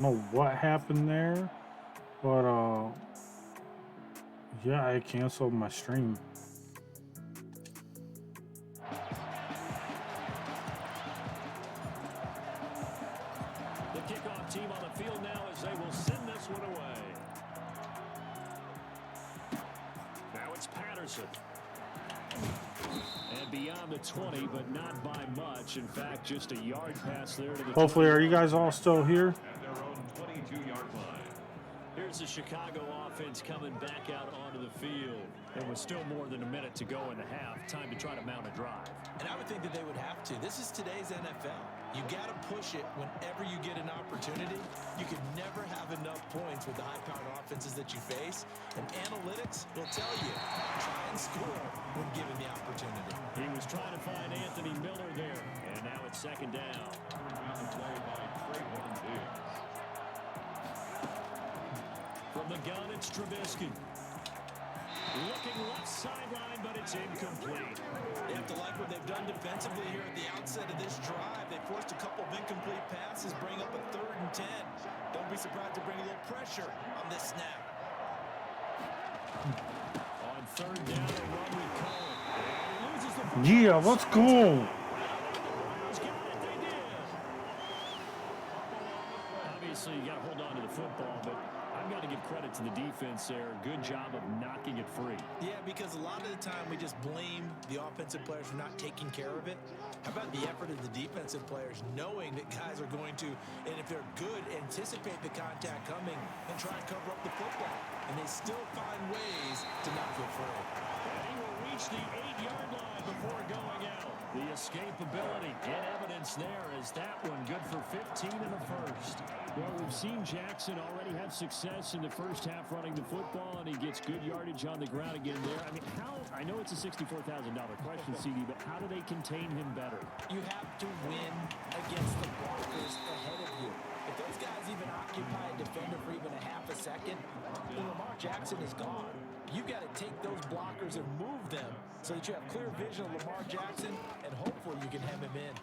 know what happened there, but yeah, I canceled my stream. The kickoff team on the field now as they will send this one away. Now it's Patterson. And beyond the 20, but not by much. In fact, just a yard pass there to the Hopefully, are you guys all still here? At their own 22-yard line. Here's the Chicago offense coming back out onto the field. There was still more than a minute to go in the half. Time to try to mount a drive. And I would think that they would have to. This is today's NFL. You got to push it whenever you get an opportunity. You can never have enough points with the high-powered offenses that you face. And analytics will tell you, try and score when given the opportunity. He was trying to find Anthony Miller there. And now it's second down. From the gun, it's Trubisky. Looking left sideline, but it's incomplete. They have to like what they've done defensively here at the outset of this drive. They forced a couple of incomplete passes, bring up a 3rd and 10. Don't be surprised to bring a little pressure on this snap. On 3rd down, they run with Cohen. Loses the ball. Yeah, let's go. Obviously, you got to hold on to the football, but I've got to give credit to the defense there. Good job of knocking it free. Yeah, because a lot of the time we just blame the offensive players for not taking care of it. How about the effort of the defensive players knowing that guys are going to, and if they're good, anticipate the contact coming and try and cover up the football. And they still find ways to knock it free. And he will reach the 8-yard line before going out. The escapability in evidence there as that one good for 15 in the first. Well, we've seen Jackson already have success in the first half running the football, and he gets good yardage on the ground again there. I mean, I know it's a $64,000 question, CD, but how do they contain him better? You have to win against the blockers ahead of you. If those guys even occupy a defender for even a half a second, then Lamar Jackson is gone. You've got to take those blockers and move them so that you have clear vision of Lamar Jackson, and hopefully you can hem him in.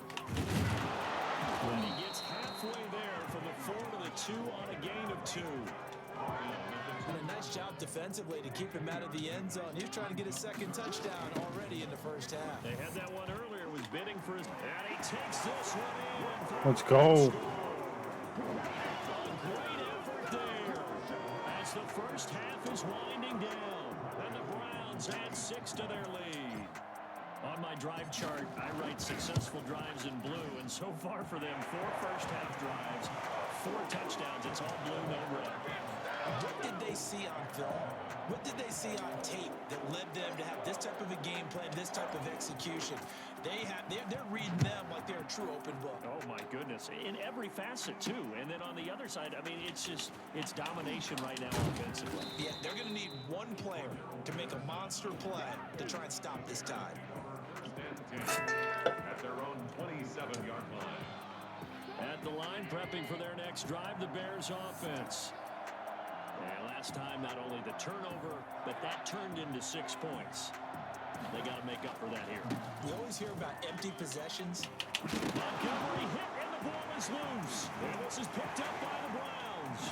And he gets halfway there from the 4 to the 2 on a gain of 2. And a nice job defensively to keep him out of the end zone. He's trying to get his second touchdown already in the first half. They had that one earlier, was bidding for his, and he takes this one in. Let's go. Great effort there as the first half is winding down, and the Browns add 6 to their lead. On my drive chart, I write successful drives in blue, and so far for them, 4 first-half drives, 4 touchdowns. It's all blue, no red. What did they see on film? What did they see on tape that led them to have this type of a game plan, this type of execution? They're reading them like they're a true open book. Oh, my goodness. In every facet, too. And then on the other side, I mean, it's domination right now offensively. Yeah, they're going to need one player to make a monster play to try and stop this tide. At their own 27-yard line. At the line, prepping for their next drive, the Bears offense. And last time, not only the turnover, but that turned into 6 points. They got to make up for that here. We always hear about empty possessions. Montgomery hit, and the ball is loose. And this is picked up by the Browns.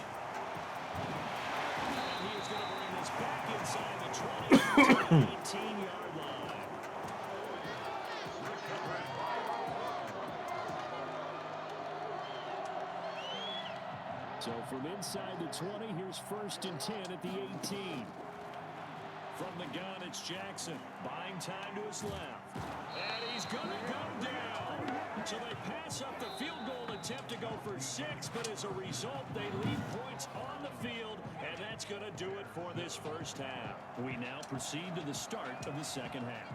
And he is going to bring this back inside the 20 to 18-yard line. So from inside the 20, here's 1st and 10 at the 18. From the gun, it's Jackson. Buying time to his left. And he's going to go down. So they pass up the field goal attempt to go for 6, but as a result, they leave points on the field, and that's going to do it for this first half. We now proceed to the start of the second half.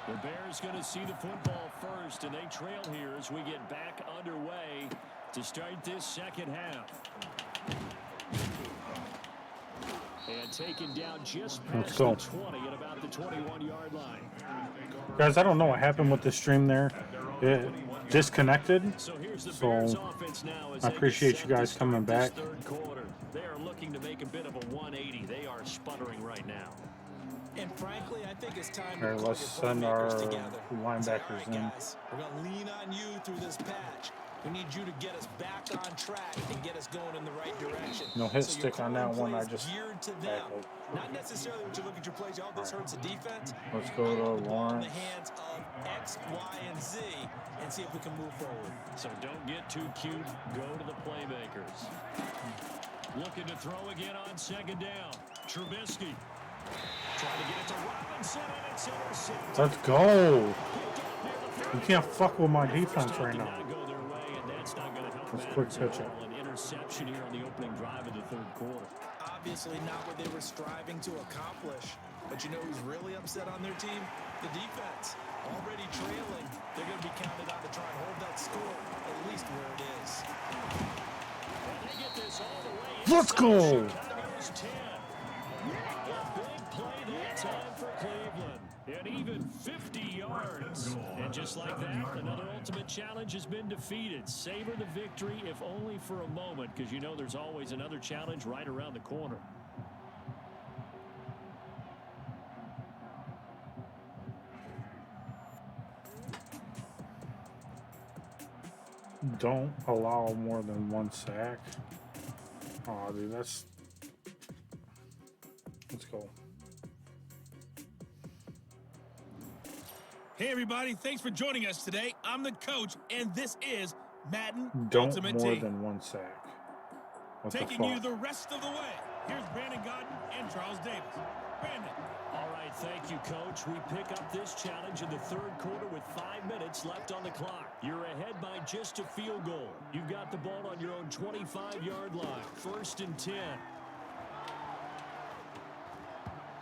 The Bears going to see the football first, and they trail here as we get back underway to start this second half. And taken down just past the 20 at about the 21-yard line. Guys, I don't know what happened with the stream there. It disconnected. So here's the So, Bears offense now as I appreciate you guys coming this back. third quarter. They are looking to make a bit of a 180. They are sputtering right now. And frankly, I think it's time All right, to let's put send our together. linebackers All right, in. guys, we're going to lean on you through this patch. We need you to get us back on track and get us going in the right direction. No hit So your stick on that calling one. I plays just geared to them. tackled. Not necessarily what you look at your plays. Oh, this hurts the defense. Let's go I to want the ball in the Lawrence. hands of X, Y, and Z and see if we can move forward. So don't get too cute. Go to the playmakers. Looking to throw again on second down. Trubisky. Trying to get it to Robinson, and it's intercepted. Let's go. You can't fuck with my defense right Did now. not go their way, and that's not going to help Let's matters quick at pitch it. all. An interception here on the opening drive of the third quarter. Obviously not what they were striving to accomplish. But you know who's really upset on their team? The defense. Already trailing. They're going to be counted on to try and hold that score, at least where it is. And they get this all the way Let's go. Chicago's 10. A big play that time for Cleveland. And even 50 yards. And just like that, another ultimate challenge has been defeated. Savor the victory, if only for a moment, because you know there's always another challenge right around the corner. Don't allow more than one sack. Oh, dude, that's... Let's go. Hey everybody, thanks for joining us today. I'm the coach, and this is Madden Don't Ultimate more Team. than one sack. What Taking the you fuck? the rest of the way. Here's Brandon Godden and Charles Davis. Brandon. All right, thank you, Coach. We pick up this challenge in the third quarter with 5 minutes left on the clock. You're ahead by just a field goal. You've got the ball on your own 25-yard line. 1st and 10.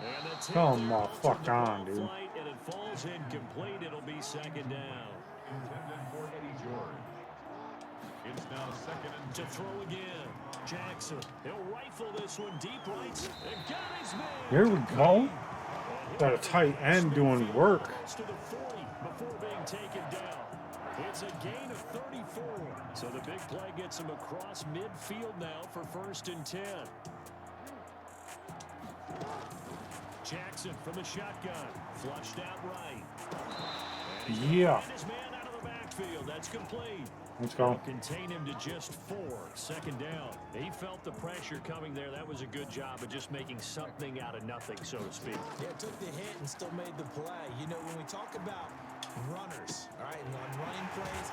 And the tip Come there on, off fuck of the on, ball dude. flight, and it falls incomplete. It'll be 2nd down. Intended for Eddie George. It's now 2nd and To throw again. Jackson. He'll rifle this one deep right. And got his man. Here we go. Got a tight end doing work. To the 40 before being taken down. It's a gain of 34. So the big play gets him across midfield now for 1st and 10. Jackson from the shotgun. Flushed out right. Yeah. And his man out of the backfield. That's complete. Let's go. Contain him to just 4. 2nd down. He felt the pressure coming there. That was a good job of just making something out of nothing, so to speak. Yeah, took the hit and still made the play. You know, when we talk about runners, all right, and on running plays,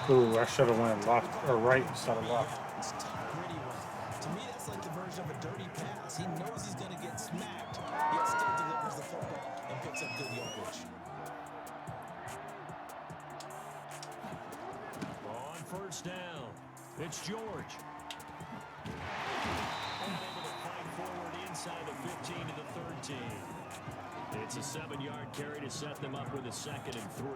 Ooh, I should have went left or right instead of left. it's tough, gritty ones. To me, that's like the version of a dirty pass. He knows he's going to get smacked, yet still delivers the football and picks up good yardage. On 1st down, it's George. Able to fight forward inside the 15 to the 13. It's a 7-yard carry to set them up with a 2nd and 3.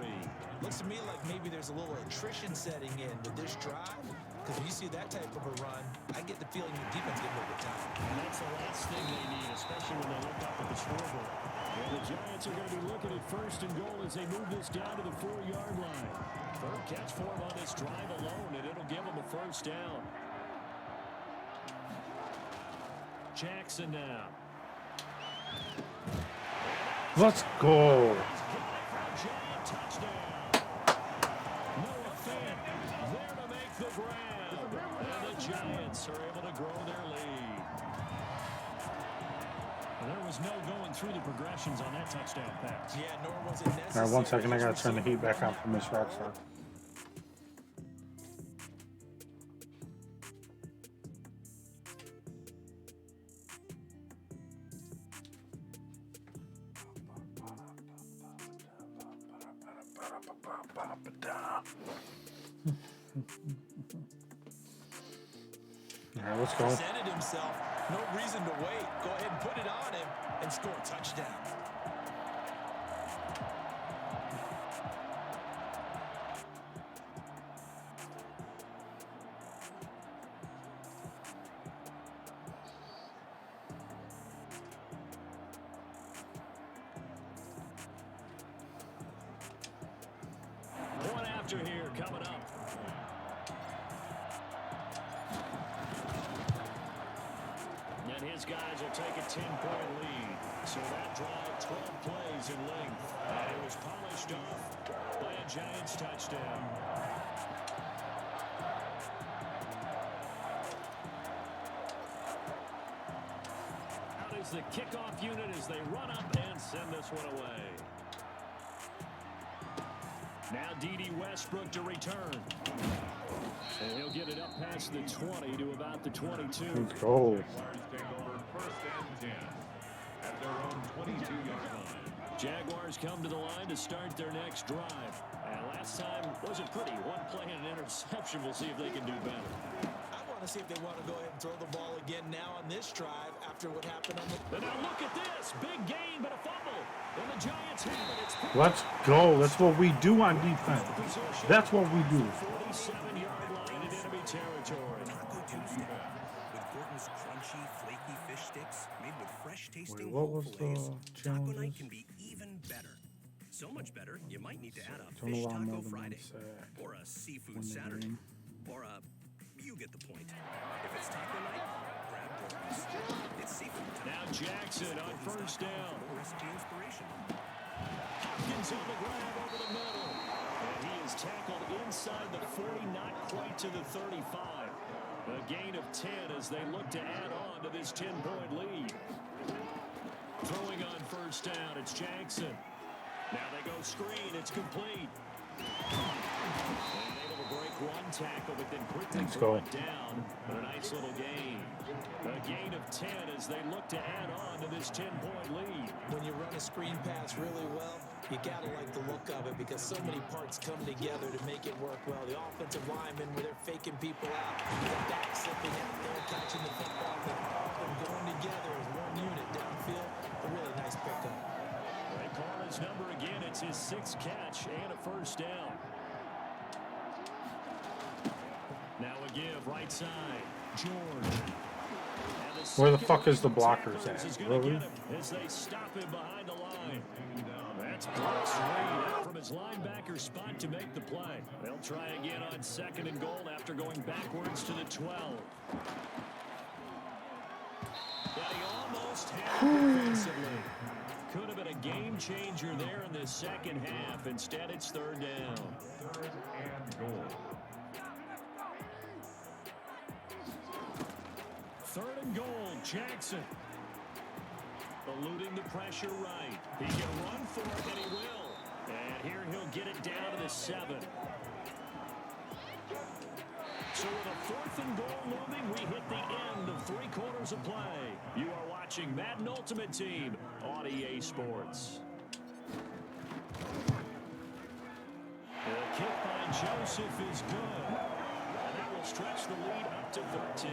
Looks to me like maybe there's a little attrition setting in with this drive. Because when you see that type of a run, I get the feeling the defense getting over time. And that's the last thing they need, especially when they look up at the scoreboard. And the Giants are going to be looking at 1st and goal as they move this down to the 4-yard line. Third catch for him on this drive alone, and it'll give them a 1st down. Jackson now. Let's go. Giant touchdown. Noah Fant there to make the grab. And the Giants are able to grow their lead. There was no going through the progressions on that touchdown pass. Yeah, nor was it necessary. All right, 1 second. I gotta turn the heat back on for Miss Rockstar. All right, let's go. Presented himself. No reason to wait. Go ahead and put it on him and score a touchdown. One after here coming up. And his guys will take a 10-point lead. So that drive, 12 plays in length. And it was polished off by a Giants touchdown. is the kickoff unit as they run up and send this one away. Now D.D. Westbrook to return. And he'll get it up past the 20 to about the 22. Let's go. Jaguars take over 1st and 10 at their own 22-yard line. Jaguars come to the line to start their next drive. Last time wasn't pretty. One play and an interception. We'll see if they can do better. I want to see if they want to go ahead and throw the ball again now on this drive after what happened on the... And now look at this. Big gain, but a fumble. And the Giants have it. It's Let's go. That's what we do on defense. That's what we do. 47-yard line in enemy territory. Taco Tuesday with Gordon's crunchy, flaky fish sticks made with fresh-tasting What whole was fillets. the Taco night challenges? can be even better. So much better, you might need to add a Don't fish allow more taco than Friday, one sack. or a seafood Win the Saturday, game. or a... You get the point. If it's taco night, grab Gordon's. It's seafood time. Now Jackson on first down. No recipe inspiration. Hopkins on the grab over the middle. And he is tackled inside the 40, not quite to the 35. A gain of 10 as they look to add on to this 10-point lead. Throwing on first down, it's Jackson. Now they go screen, it's complete. And able to break one tackle, but then quickly throw it down. But a nice little gain. A gain of 10 as they look to add on to this 10-point lead. When you run a screen pass really well, you got to like the look of it because so many parts come together to make it work well. The offensive linemen, where they're faking people out, the back slipping out there, catching the football, all of them going together as one unit downfield. A really nice pickup. They call his number again. It's his 6th catch and a first down. Now a give, right side. George. Where the fuck is the blockers at? Really? As they stop him behind the line. That's Brooks Reed out from his linebacker spot to make the play. They'll try again on 2nd and goal after going backwards to the 12. But he almost had it defensively. Could have been a game changer there in the second half. Instead, it's 3rd down. 3rd and goal. 3rd and goal, Jackson. Eluding the pressure right. He can run for it, and he will. And here he'll get it down to the 7. So with a 4th and goal looming, we hit the end of 3 quarters of play. You are watching Madden Ultimate Team on EA Sports. The kick by Joseph is good. And that will stretch the lead up to 13.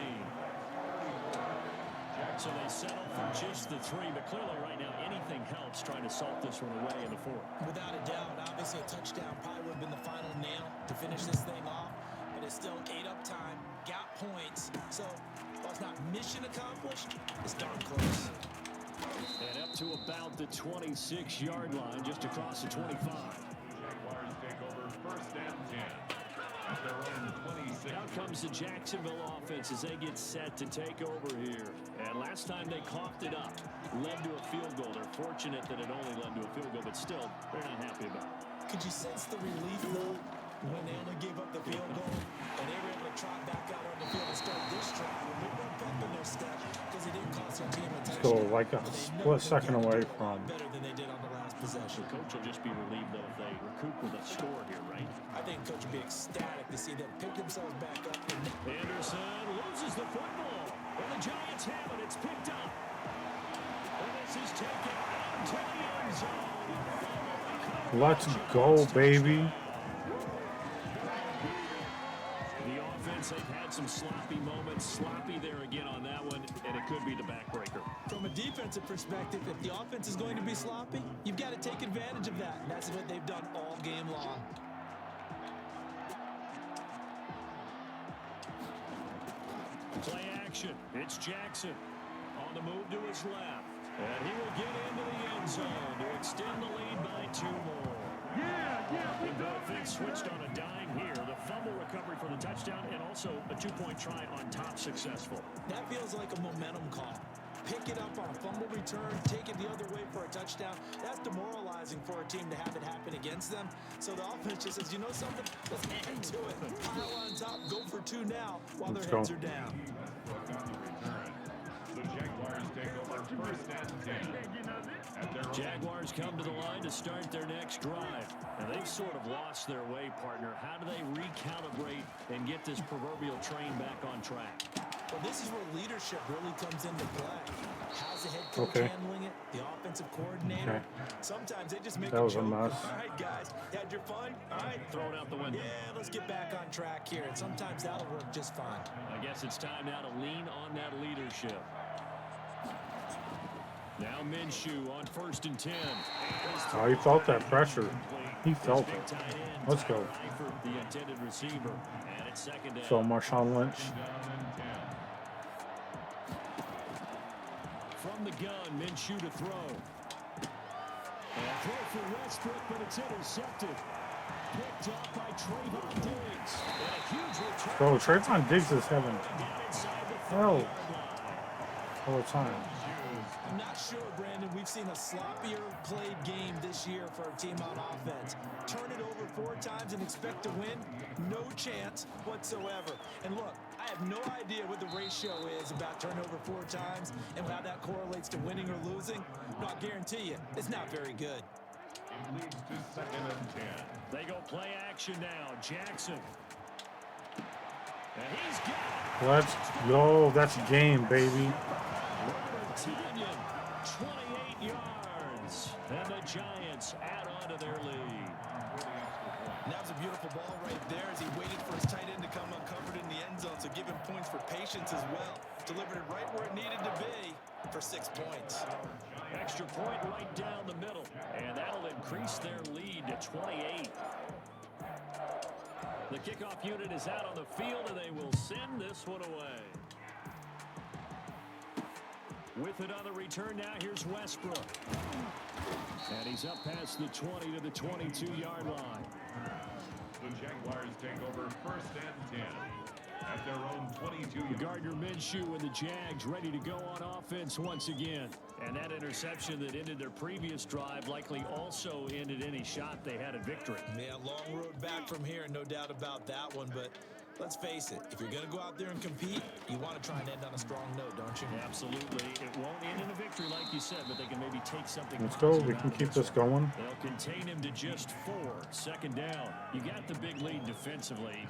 So they settle for just the 3, but clearly right now anything helps trying to salt this one away in the 4th. Without a doubt, obviously a touchdown probably would have been the final nail to finish this thing off, but it's still 8 up time, got points, so while it's not mission accomplished, it's darn close. And up to about the 26-yard line, just across the 25. Jaguars take over 1st and 10 at their own 26. Out comes the Jacksonville offense as they get set to take over here. And last time they coughed it up, led to a field goal. They're fortunate that it only led to a field goal, but still, they're not happy about it. Could you sense the relief, though, when they only gave up the field goal and they were able to trot back out on the field and start this drive with a little bump in their step because it didn't cost their team a touchdown. So like a split second away from. Better than they did on the last possession. The coach will just be relieved, though, if they recoup with a score here, right? I think coach would be ecstatic to see them pick themselves back up. Anderson loses the football. And the Giants have it. It's picked up. And this is taken into the end zone. Let's go, baby. The offense, they've had some sloppy moments. Sloppy there again on that one, and it could be the backbreaker. From a defensive perspective, if the offense is going to be sloppy, you've got to take advantage of that. And that's what they've done all game long. Play action. It's Jackson on the move to his left. And he will get into the end zone to extend the lead by 2 more. And both things switched on a dime here. The fumble recovery for the touchdown and also a 2-point try on top successful. That feels like a momentum call. Pick it up on a fumble return, take it the other way for a touchdown. That's demoralizing for a team to have it happen against them. So the offense just says, you know something? Let's add to it. Pile on top, go for 2 now while their heads are down. On the return, the Jaguars take over first and 10. At their own Jaguars come to the line to start their next drive. And they've sort of lost their way, partner. How do they recalibrate and get this proverbial train back on track? Well, this is where leadership really comes into play. How's the head coach handling it? The offensive coordinator? Okay. Sometimes they just make That a was a joke. mess. All right, guys, had your fun? All right. Throw it out the window. Yeah, let's get back on track here. And sometimes that'll work just fine. I guess it's time now to lean on that leadership. Now Minshew on 1st and 10. Oh, he felt that pressure. He felt it. Let's go. For the intended receiver. And it's 2nd down. So Marshawn Lynch. From the gun, Minshew to throw. And throw for Westbrook, but it's intercepted. Picked up by Trayvon Diggs. And a huge return. Bro, Trayvon Diggs is having Down inside the hell 30-yard line. all the time. I'm not sure, Brandon. We've seen a sloppier played game this year for our team on offense. Turn it over 4 times and expect to win? No chance whatsoever. And look, I have no idea what the ratio is about turnover 4 times and how that correlates to winning or losing. But I'll guarantee you, it's not very good. It leads to 2nd and 10. They go play action now. Jackson. And he's got it. Let's go. That's game, baby. Tanyan, 28 yards. And the Giants add on to their lead. And that was a beautiful ball right there as he waited for his tight end to come uncovered in the end zone. So give him points for patience as well. Delivered it right where it needed to be for 6 points. Extra point right down the middle. And that'll increase their lead to 28. The kickoff unit is out on the field, and they will send this one away. With it on the return now, here's Westbrook. And he's up past the 20 to the 22-yard line. The Jaguars take over 1st and 10. At their own 22. Gardner Minshew and the Jags ready to go on offense once again. And that interception that ended their previous drive likely also ended any shot they had at victory. Yeah, long road back from here, no doubt about that one. But let's face it, if you're going to go out there and compete, you want to try and end on a strong note, don't you? Absolutely. It won't end in a victory like you said, but they can maybe take something. Let's go. We can keep this going. They'll contain him to just 4. 2nd down. You got the big lead defensively.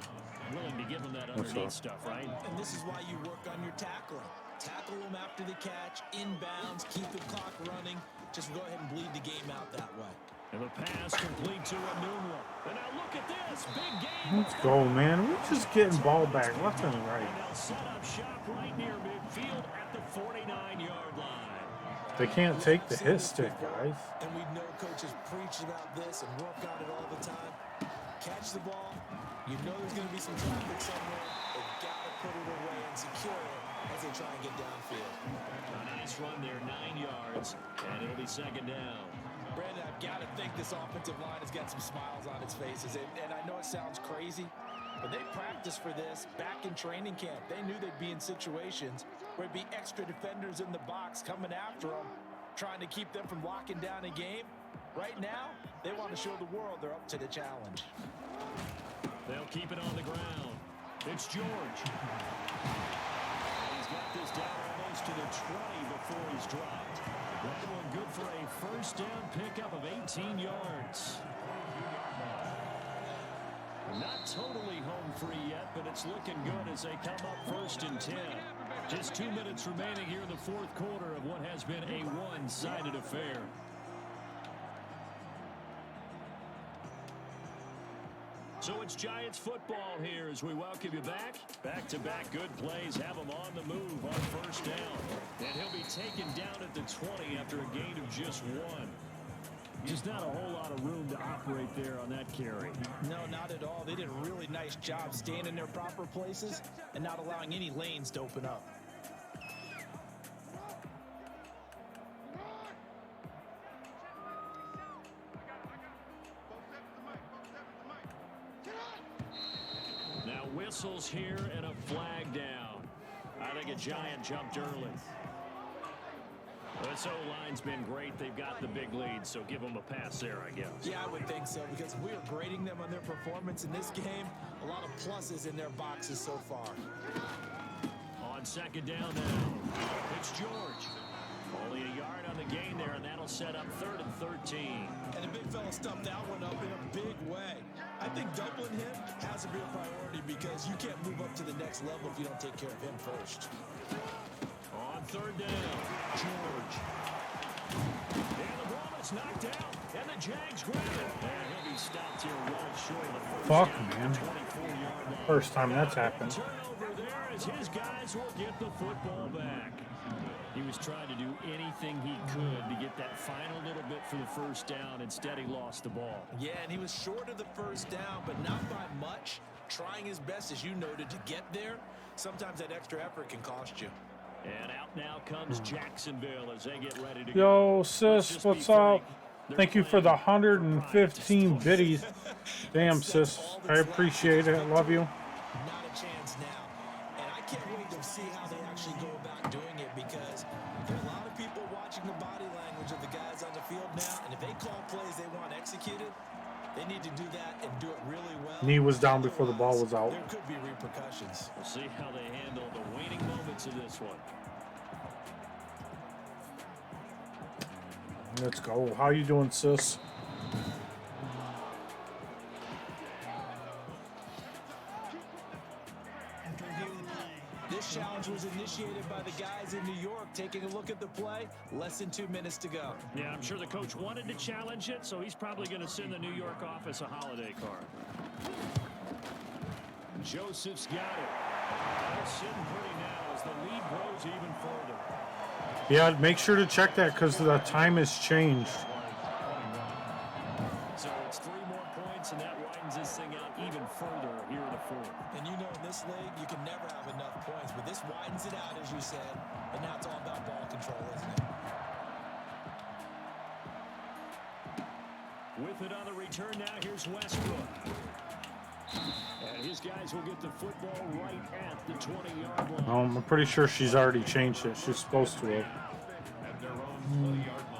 Willing to give him that underneath stuff, right? And this is why you work on your tackling. Tackle them after the catch, inbounds, keep the clock running. Just go ahead and bleed the game out that way. And the pass complete to Anunwa. And now look at this. Big game. Let's go, man. We're just getting ball back left and right. And they'll set up shop right near midfield at the 49-yard line. They can't take the hit stick, guys. And we know coaches preach about this and work on it all the time. Catch the ball. You know there's going to be some traffic somewhere. They've got to put it away and secure it as they try and get downfield. A nice run there, 9 yards, and it'll be 2nd down. Brandon, I've got to think this offensive line has got some smiles on its faces. And I know it sounds crazy, but they practiced for this back in training camp. They knew they'd be in situations where it'd be extra defenders in the box coming after them, trying to keep them from locking down a game. Right now, they want to show the world they're up to the challenge. They'll keep it on the ground. It's George. He's got this down almost to the 20 before he's dropped. That one good for a 1st down pickup of 18 yards. Not totally home free yet, but it's looking good as they come up 1st and 10. Just 2 minutes remaining here in the 4th quarter of what has been a one-sided affair. So it's Giants football here as we welcome you back. Back-to-back good plays have him on the move on 1st down. And he'll be taken down at the 20 after a gain of just 1. Just not a whole lot of room to operate there on that carry. No, not at all. They did a really nice job staying in their proper places and not allowing any lanes to open up. Now whistles here and a flag down. I think a Giant jumped early. This O-line's been great. They've got the big lead, so give them a pass there, I guess. Yeah, I would think so, because we are grading them on their performance in this game. A lot of pluses in their boxes so far. On 2nd down now, it's George. Only a yard on the gain there, and that'll set up 3rd and 13. And the big fella stuffed that one up in a big way. I think doubling him has to be a priority because you can't move up to the next level if you don't take care of him first. On 3rd down, George. And the ball is knocked out, and the Jags grab it. And he'll be stopped here well short of the first Fuck, down, man. 24-yard line. First time that's happened. Turnover there as his guys will get the football back. He was trying to do anything he could to get that final little bit for the first down. Instead, he lost the ball. Yeah, and he was short of the first down, but not by much. Trying his best, as you noted, to get there. Sometimes that extra effort can cost you. And out now comes Jacksonville as they get ready to Yo, go. sis, what's up? Thank you for the 115 biddies. Damn, sis. I appreciate it. Love you. Not a chance now. And I can't wait to see how they actually go about doing it because there are a lot of people watching the body language of the guys on the field now. And if they call plays they want executed, they need to do that and do it really well. Knee was down before the ball was out. There could be repercussions. We'll see how they handle the waning moments of this one. Let's go. How you doing, sis? This challenge was initiated by the guys in New York. Taking a look at the play, less than 2 minutes to go. Yeah, I'm sure the coach wanted to challenge it, so he's probably going to send the New York office a holiday card. Joseph's got it. They're sitting pretty now as the lead grows even further. Yeah, make sure to check that because the time has changed. So it's 3 more points, and that widens this thing out even further here in the 4th. And you know in this league, you can never have enough points, but this widens it out, as you said. And now it's all about ball control, isn't it? With it on the return now, here's Westbrook. And his guys will get the football right at the 20-yard line. I'm pretty sure she's already changed it. She's supposed to have.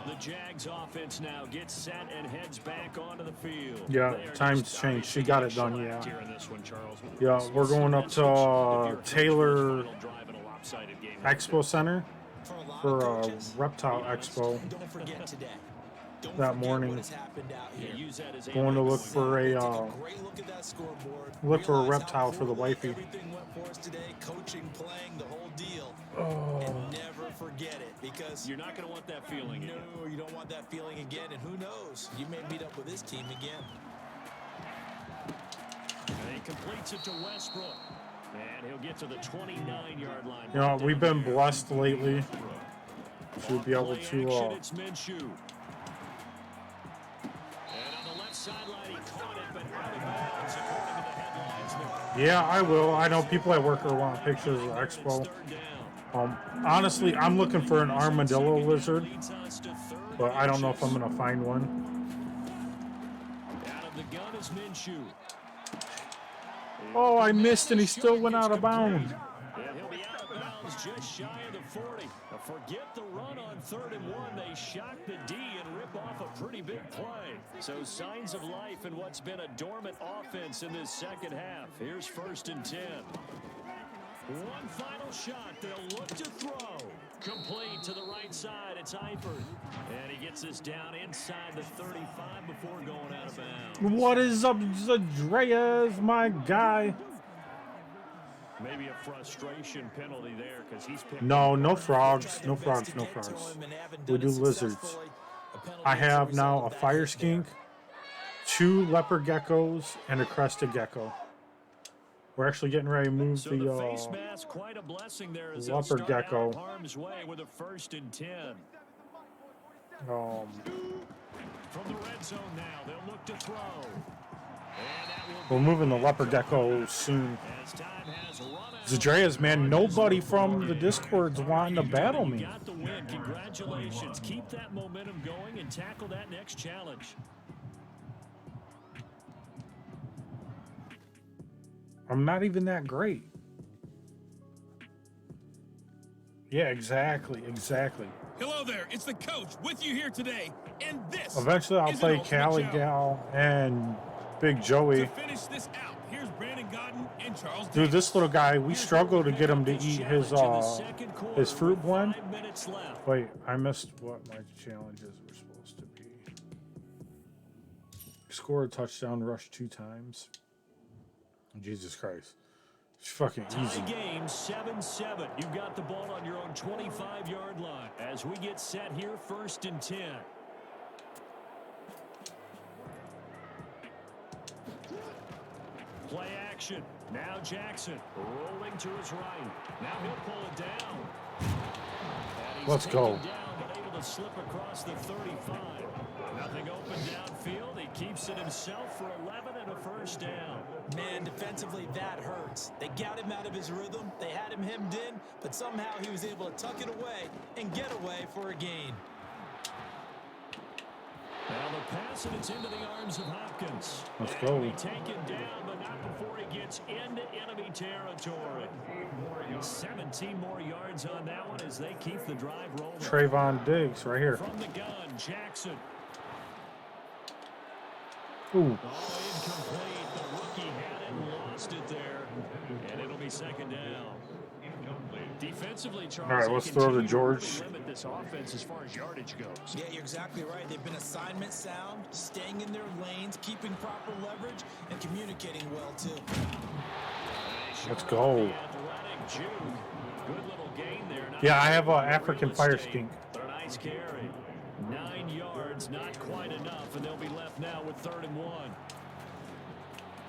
The Jags offense now gets set and heads back onto the field. Yeah, They are time's just changed. She got it done, shellacked yeah. here in this one, Charles. Yeah, we're going up to Taylor Expo Center For a lot for of a coaches, Reptile Expo don't forget today. Don't that forget morning. what has happened out here. Use that as Going to look for a Take a great look at that scoreboard. look for a Realize how reptile for the poorly wifey. Everything went for us today, coaching, playing, the whole deal. And never forget it because You're not going to want that feeling. no, you don't want that feeling again. And who knows? You may meet up with this team again. And he completes it to Westbrook. And he'll get to the 29-yard line. You know, we've been blessed lately to be able Play to. action, it's Minshew. And on the left sideline, he caught it, but out of bounds, according to the headlines. Yeah, I will. I know people at work are wanting pictures of the Expo. Third down. Honestly, I'm looking for an armadillo lizard, Leads us to 3rd but I don't know and if I'm gonna find one. Out of the gun is Minshew. Oh, I missed, and he still went out of bounds. And he'll be out of bounds just shy of the 40. Now forget the run on 3rd and 1. They shock the D and rip off a pretty big play. So signs of life in what's been a dormant offense in this second half. Here's 1st and 10. One final shot. They'll look to throw. Complete to the right side. It's Eifert. And he gets this down inside the 35 before going out of bounds. What is up, Andreas, my guy? Maybe a frustration penalty there because he's picked. No frogs, no frogs, no frogs. We do lizards. I have now a fire skink, 2 leopard geckos, and a crested gecko. We're actually getting ready to move So the face the mask, quite a blessing there as they'll leopard start gecko. out harm's way with a 1st and 10. um. From the red zone now, they'll look to throw. And that will We're moving the leopard gecko soon. as time has run out. Zadreas, man, nobody from the Discord's wanting to battle You me. got the win. Congratulations. Keep that momentum going and tackle that next challenge. I'm not even that great. Yeah, exactly. Hello there, it's the coach with you here today, and this. Eventually, I'll is play an ultimate Cali challenge. Gal and Big Joey. To finish this out, here's Brandon Godden and Charles Dude, Davis. this little guy, we struggle to get him to eat his fruit blend. 5 minutes left. Wait, I missed what my challenges were supposed to be. Score a touchdown, rush 2 times. Jesus Christ. It's fucking easy. Tie game 7-7. You've got the ball on your own 25-yard line as we get set here, 1st and 10. Play action. Now Jackson rolling to his right. Now he'll pull it down. And he's Let's go. taken down, but able to slip across the 35. Nothing open downfield. He keeps it himself for 11 and a 1st down. Man, defensively, that hurts. They got him out of his rhythm. They had him hemmed in, but somehow he was able to tuck it away and get away for a gain. Now the pass, and it's into the arms of Hopkins. Let's And go. he'll be taken down, but not before he gets into enemy territory. 17 more yards on that one as they keep the drive rolling. Trayvon Diggs right here. From the gun, Jackson. Ooh. Oh, incomplete. The rookie had it and lost it there. And it'll be 2nd down. Defensively, Charles, All right, let's throw to continue George. really limit this offense as far as yardage goes. Yeah, you're exactly right. They've been assignment sound, staying in their lanes, keeping proper leverage, and communicating well, too. Let's go. The athletic juke. Good little gain there. Not Yeah, I have an real African fire estate. skink. A nice carry. 9 yards, not quite enough, and they'll be left now with 3rd and 1.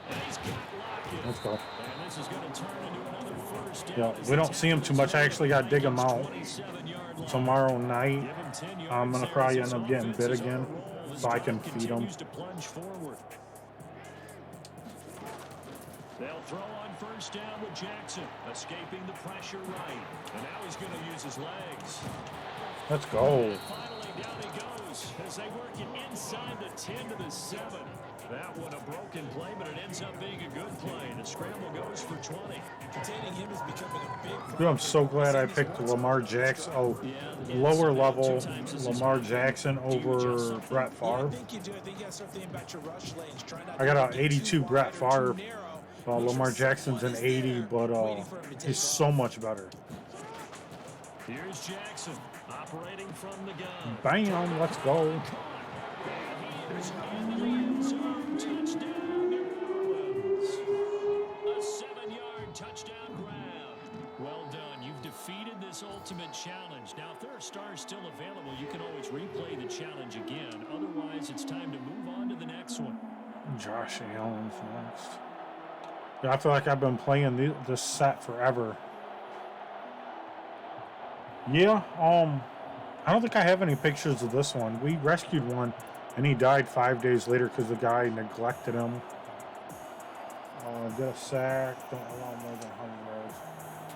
And he's got Lockett. Let's go. And this is going to turn into another 1st down. Yeah, we don't see him too much. I actually got to dig him out. 27-yard line. Tomorrow night, Give him 10 yards I'm going to there probably as end up his getting offense bit is on a again roll. so I This can drive feed him. continues to plunge forward. They'll throw on 1st down with Jackson, escaping the pressure right. And now he's going to use his legs. Let's go. Finally, down he goes as they work it inside the 10 to the 7. That one a broken play, but it ends up being a good play. The scramble goes for 20. Containing him is becoming a big Dude, I'm so glad I picked Lamar Jackson. Oh, lower level Lamar Jackson over Brett Favre. I think you do. I think you got to start thinking about your rush lanes. Try not I got to an get too 82 wide Brett or too Favre. narrow. Lamar Jackson's an 80, but Waiting for him to take he's off. so much better. Here's Jackson operating from the gun. Bam, let's go. He is in the end zone. Touchdown, New Orleans. A 7-yard touchdown grab. Well done. You've defeated this ultimate challenge. Now, if there are stars still available, you can always replay the challenge again. Otherwise, it's time to move on to the next one. Josh Allen's next. Yeah, I feel like I've been playing this set forever. Yeah, I don't think I have any pictures of this one. We rescued one, and he died 5 days later because the guy neglected him. Did a sack, don't allow more than 100 yards.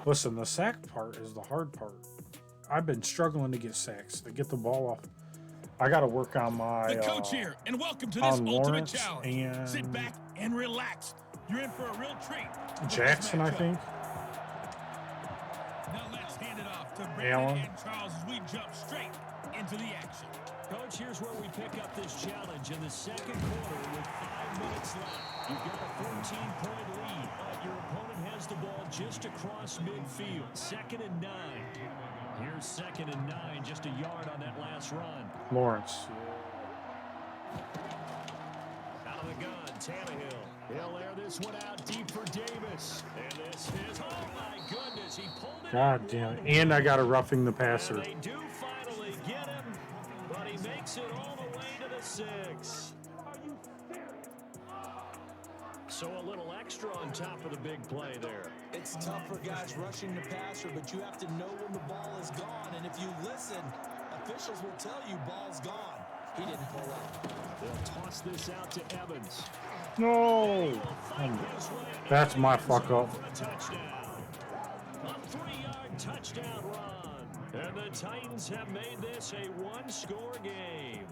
Listen, the sack part is the hard part. I've been struggling to get sacks, to get the ball off. I got to work on my The coach here, and welcome to this on ultimate Lawrence challenge. and Sit back and relax. You're in for a real treat. with this Jackson, I matchup. think. Now let's hand it off to Allen. Brandon and Charles as we jump straight into the action. Coach, here's where we pick up this challenge in the 2nd quarter with 5 minutes left. You've got a 14-point lead, but your opponent has the ball just across midfield. 2nd and 9. Here's 2nd and 9, just a yard on that last run. Lawrence. Out of the gun, Tannehill. He'll air this one out deep for Davis. And this is, oh my goodness, he pulled it. God damn it. And I got a roughing the passer. And they do finally get him, but he makes it all the way to the 6. So a little extra on top of the big play there. It's tough for guys rushing the passer, but you have to know when the ball is gone. And if you listen, officials will tell you ball's gone. He didn't pull up. They'll toss this out to Evans. No. That's my fuck up. For a touchdown. A 3-yard touchdown run. And the Titans have made this a 1-score game.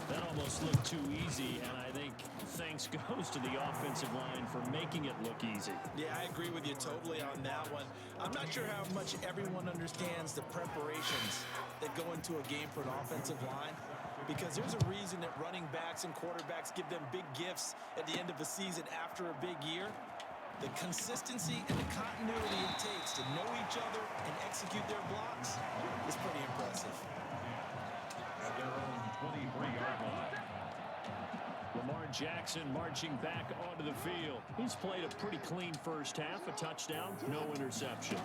That almost looked too easy, and I think thanks goes to the offensive line for making it look easy. Yeah, I agree with you totally on that one. I'm not sure how much everyone understands the preparations that go into a game for an offensive line, because there's a reason that running backs and quarterbacks give them big gifts at the end of the season after a big year. The consistency and the continuity it takes to know each other and execute their blocks is pretty impressive. At their own 23-yard line. Lamar Jackson marching back onto the field. He's played a pretty clean first half, a touchdown, no interceptions.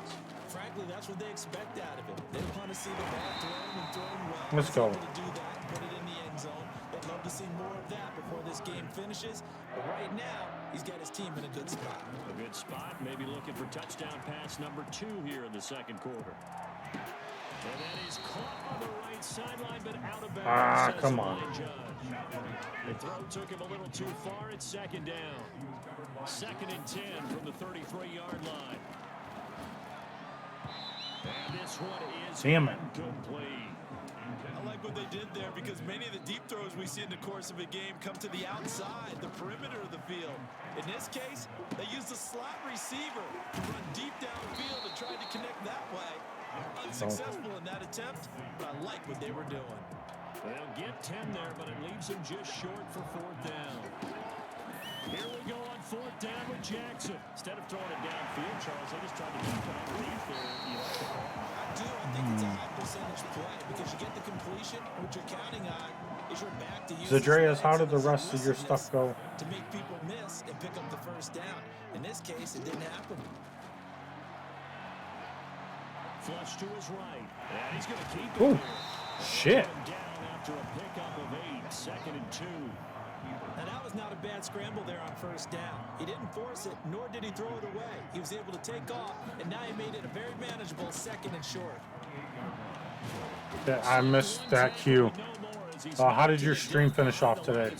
Frankly, that's what they expect out of him. They want to see the ball thrown and thrown well. Let's go. To do that and put it in the end zone. They'd love to see more of that before this game finishes. But right now, he's got his team in a good spot. A good spot, maybe looking for touchdown pass number 2 here in the second quarter. And that is caught on the right sideline, but out of bounds. Come on. The throw took him a little too far. It's second down. 2nd and 10 from the 33-yard line. And this one is incomplete. I like what they did there because many of the deep throws we see in the course of a game come to the outside, the perimeter of the field. In this case, they used a slot receiver to run deep downfield and tried to connect that way. Unsuccessful in that attempt, but I like what they were doing. They'll get 10 there, but it leaves them just short for 4th down. Here we go on 4th down with Jackson. Instead of throwing it downfield, Charles, they just tried to keep it underneath there. I think it's a high percentage play because you get the completion. What you're counting on is your back to use. Zadreas, how did the rest of your stuff go? To make people miss and pick up the first down. In this case, it didn't happen. Flush to his right. And he's going to keep it. Ooh, here. shit. Down after a pickup of 8, 2nd and 2. And that was not a bad scramble there on first down. He didn't force it, nor did he throw it away. He was able to take off, and now he made it a very manageable 2nd and short. Yeah, I missed that cue. How did your stream finish off today?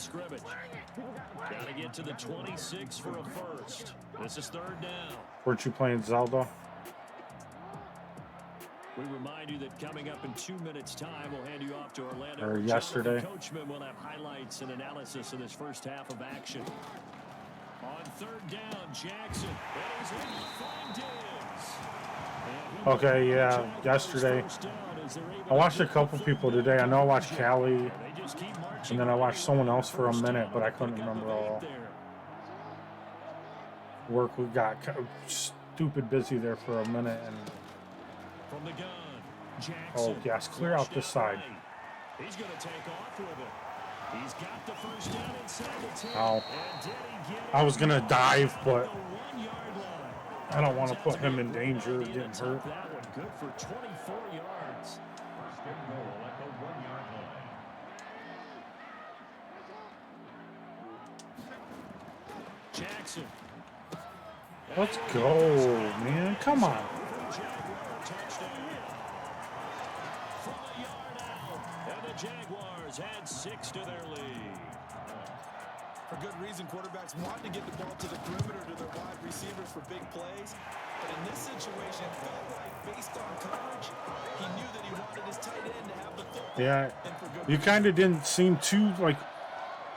Got to get to the 26 for a first. This is 3rd down. Weren't you playing Zelda? We remind you that coming up in 2 minutes' time, we'll hand you off to Orlando. Or yesterday. Coachman will have highlights and analysis of this first half of action. On 3rd down, Jackson. And he's able to find Diggs. Okay, yeah, yesterday. I watched a couple people today. I know I watched Callie, and then I watched someone else for a minute, but I couldn't remember all. Work, we got stupid busy there for a minute, and from the gun, Jackson. oh yes, clear out this side. He's going to take off with it. He's got the first down inside the 10. Ow. I was gonna dive, but I don't want to put him in danger of getting hurt. That one good for 24 yards. First and goal at the 1-yard line. Jackson. Let's go, man. Come on. From a yard out, and the Jaguars add 6 to their lead. For good reason, quarterbacks want to get the ball to the perimeter to their wide receivers for big plays. But in this situation, it felt like based on coverage, he knew that he wanted his tight end to have the football. Yeah, you kind of didn't seem too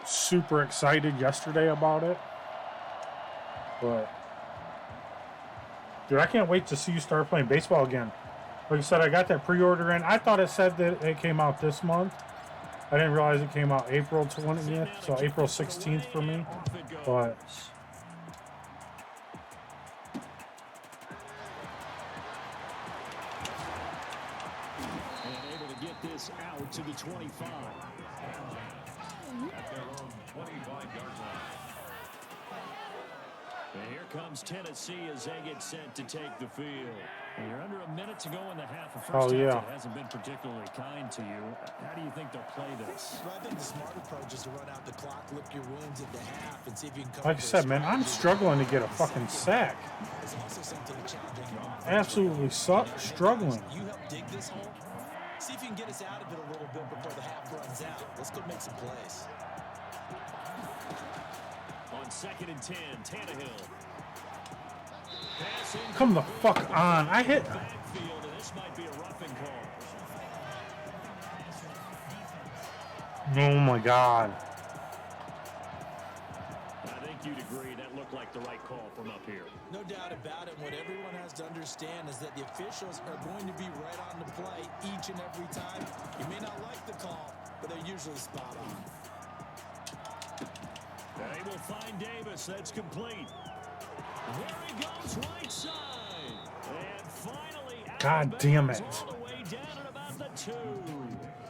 super excited yesterday about it, but dude, I can't wait to see you start playing baseball again. Like I said, I got that pre-order in. I thought it said that it came out this month. I didn't realize it came out April 20th, so April 16th for me. But and able to get this out to the 25. At their own 25-yard line. And here comes Tennessee as they get set to take the field. And you're under a minute to go in the half. The first half that hasn't been particularly kind to you. How do you think they'll play this? Well, I think the smart approach is to run out the clock, lick your wounds at the half, and see if you can come. like I said, man, I'm struggling to get a fucking sack. There's also something to challenge your offense. Absolutely struggling. You help dig this hole. See if you can get us out of it a little bit before the half runs out. Let's go make some plays. On 2nd and 10, Tannehill. Come the fuck on. I hit. Backfield, and this might be a roughing call. Oh my God. I think you'd agree that looked like the right call from up here. No doubt about it. What everyone has to understand is that the officials are going to be right on the play each and every time. You may not like the call, but they're usually spot on. They will find Davis. That's complete. There he goes right side. And finally, God damn it. all the way down at about the 2.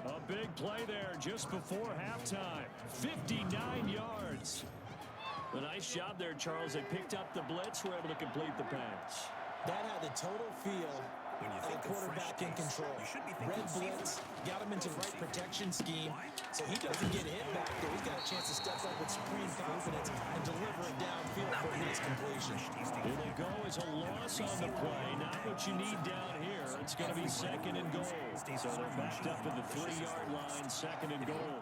A big play there just before halftime. 59 yards. A nice job there, Charles. They picked up the blitz, were able to complete the pass. That had the total feel When you of think the of fresh quarterback in taste, control. you should be Red thinking blitz, seafood. got him into the right protection scheme, so he doesn't get hit back there. He's got a chance to step up with supreme confidence and deliver it downfield for a nice completion. Here they go as a loss on the play. Not what you need down here. It's going to be 2nd and goal. So they're backed up at the 3-yard line, 2nd and goal.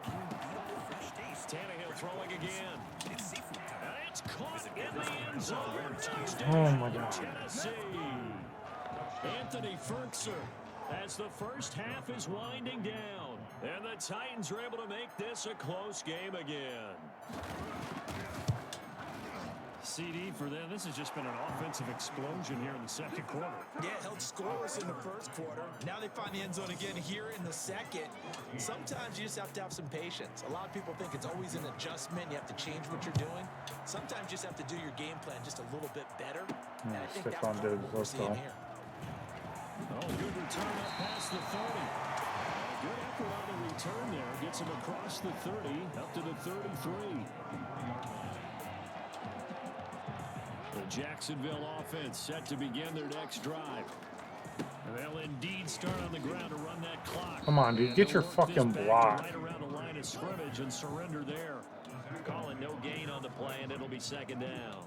Tannehill throwing again. It's seafood time. And it's caught in the end zone. Touchdown, Oh, my God. Tennessee. Anthony Ferkser as the first half is winding down. And the Titans are able to make this a close game again. CD for them, this has just been an offensive explosion here in the second quarter. Yeah, held scoreless in the first quarter. Now they find the end zone again here in the second. Sometimes you just have to have some patience. A lot of people think it's always an adjustment. You have to change what you're doing. Sometimes you just have to do your game plan just a little bit better. And I think that's Stephon part of Diggs, what we're let's seeing go. here. Oh, good return up past the 30. Good effort on the return there. Gets him across the 30, up to the 33. The Jacksonville offense set to begin their next drive. And they'll indeed start on the ground to run that clock. Come on, dude. And Get your they'll work this fucking back block. Right around the line of scrimmage and surrender there. Calling no gain on the play, and it'll be 2nd down.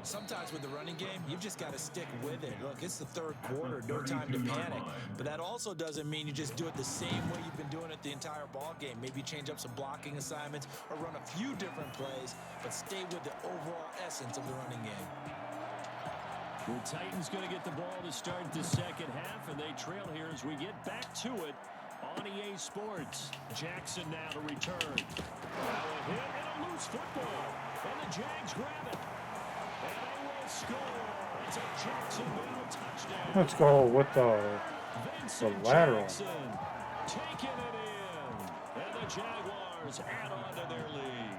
Sometimes with the running game, you've just got to stick with it. Look, it's the third quarter, no time to panic. But that also doesn't mean you just do it the same way you've been doing it the entire ball game. Maybe change up some blocking assignments or run a few different plays, but stay with the overall essence of the running game. The Titans going to get the ball to start the second half, and they trail here as we get back to it on EA Sports. Jackson now to return. Now a hit and a loose football. And the Jags grab it. And they will score. It's a Jacksonville touchdown. Let's go with the Vincent lateral. Jackson taking it in. And the Jaguars add on to their lead.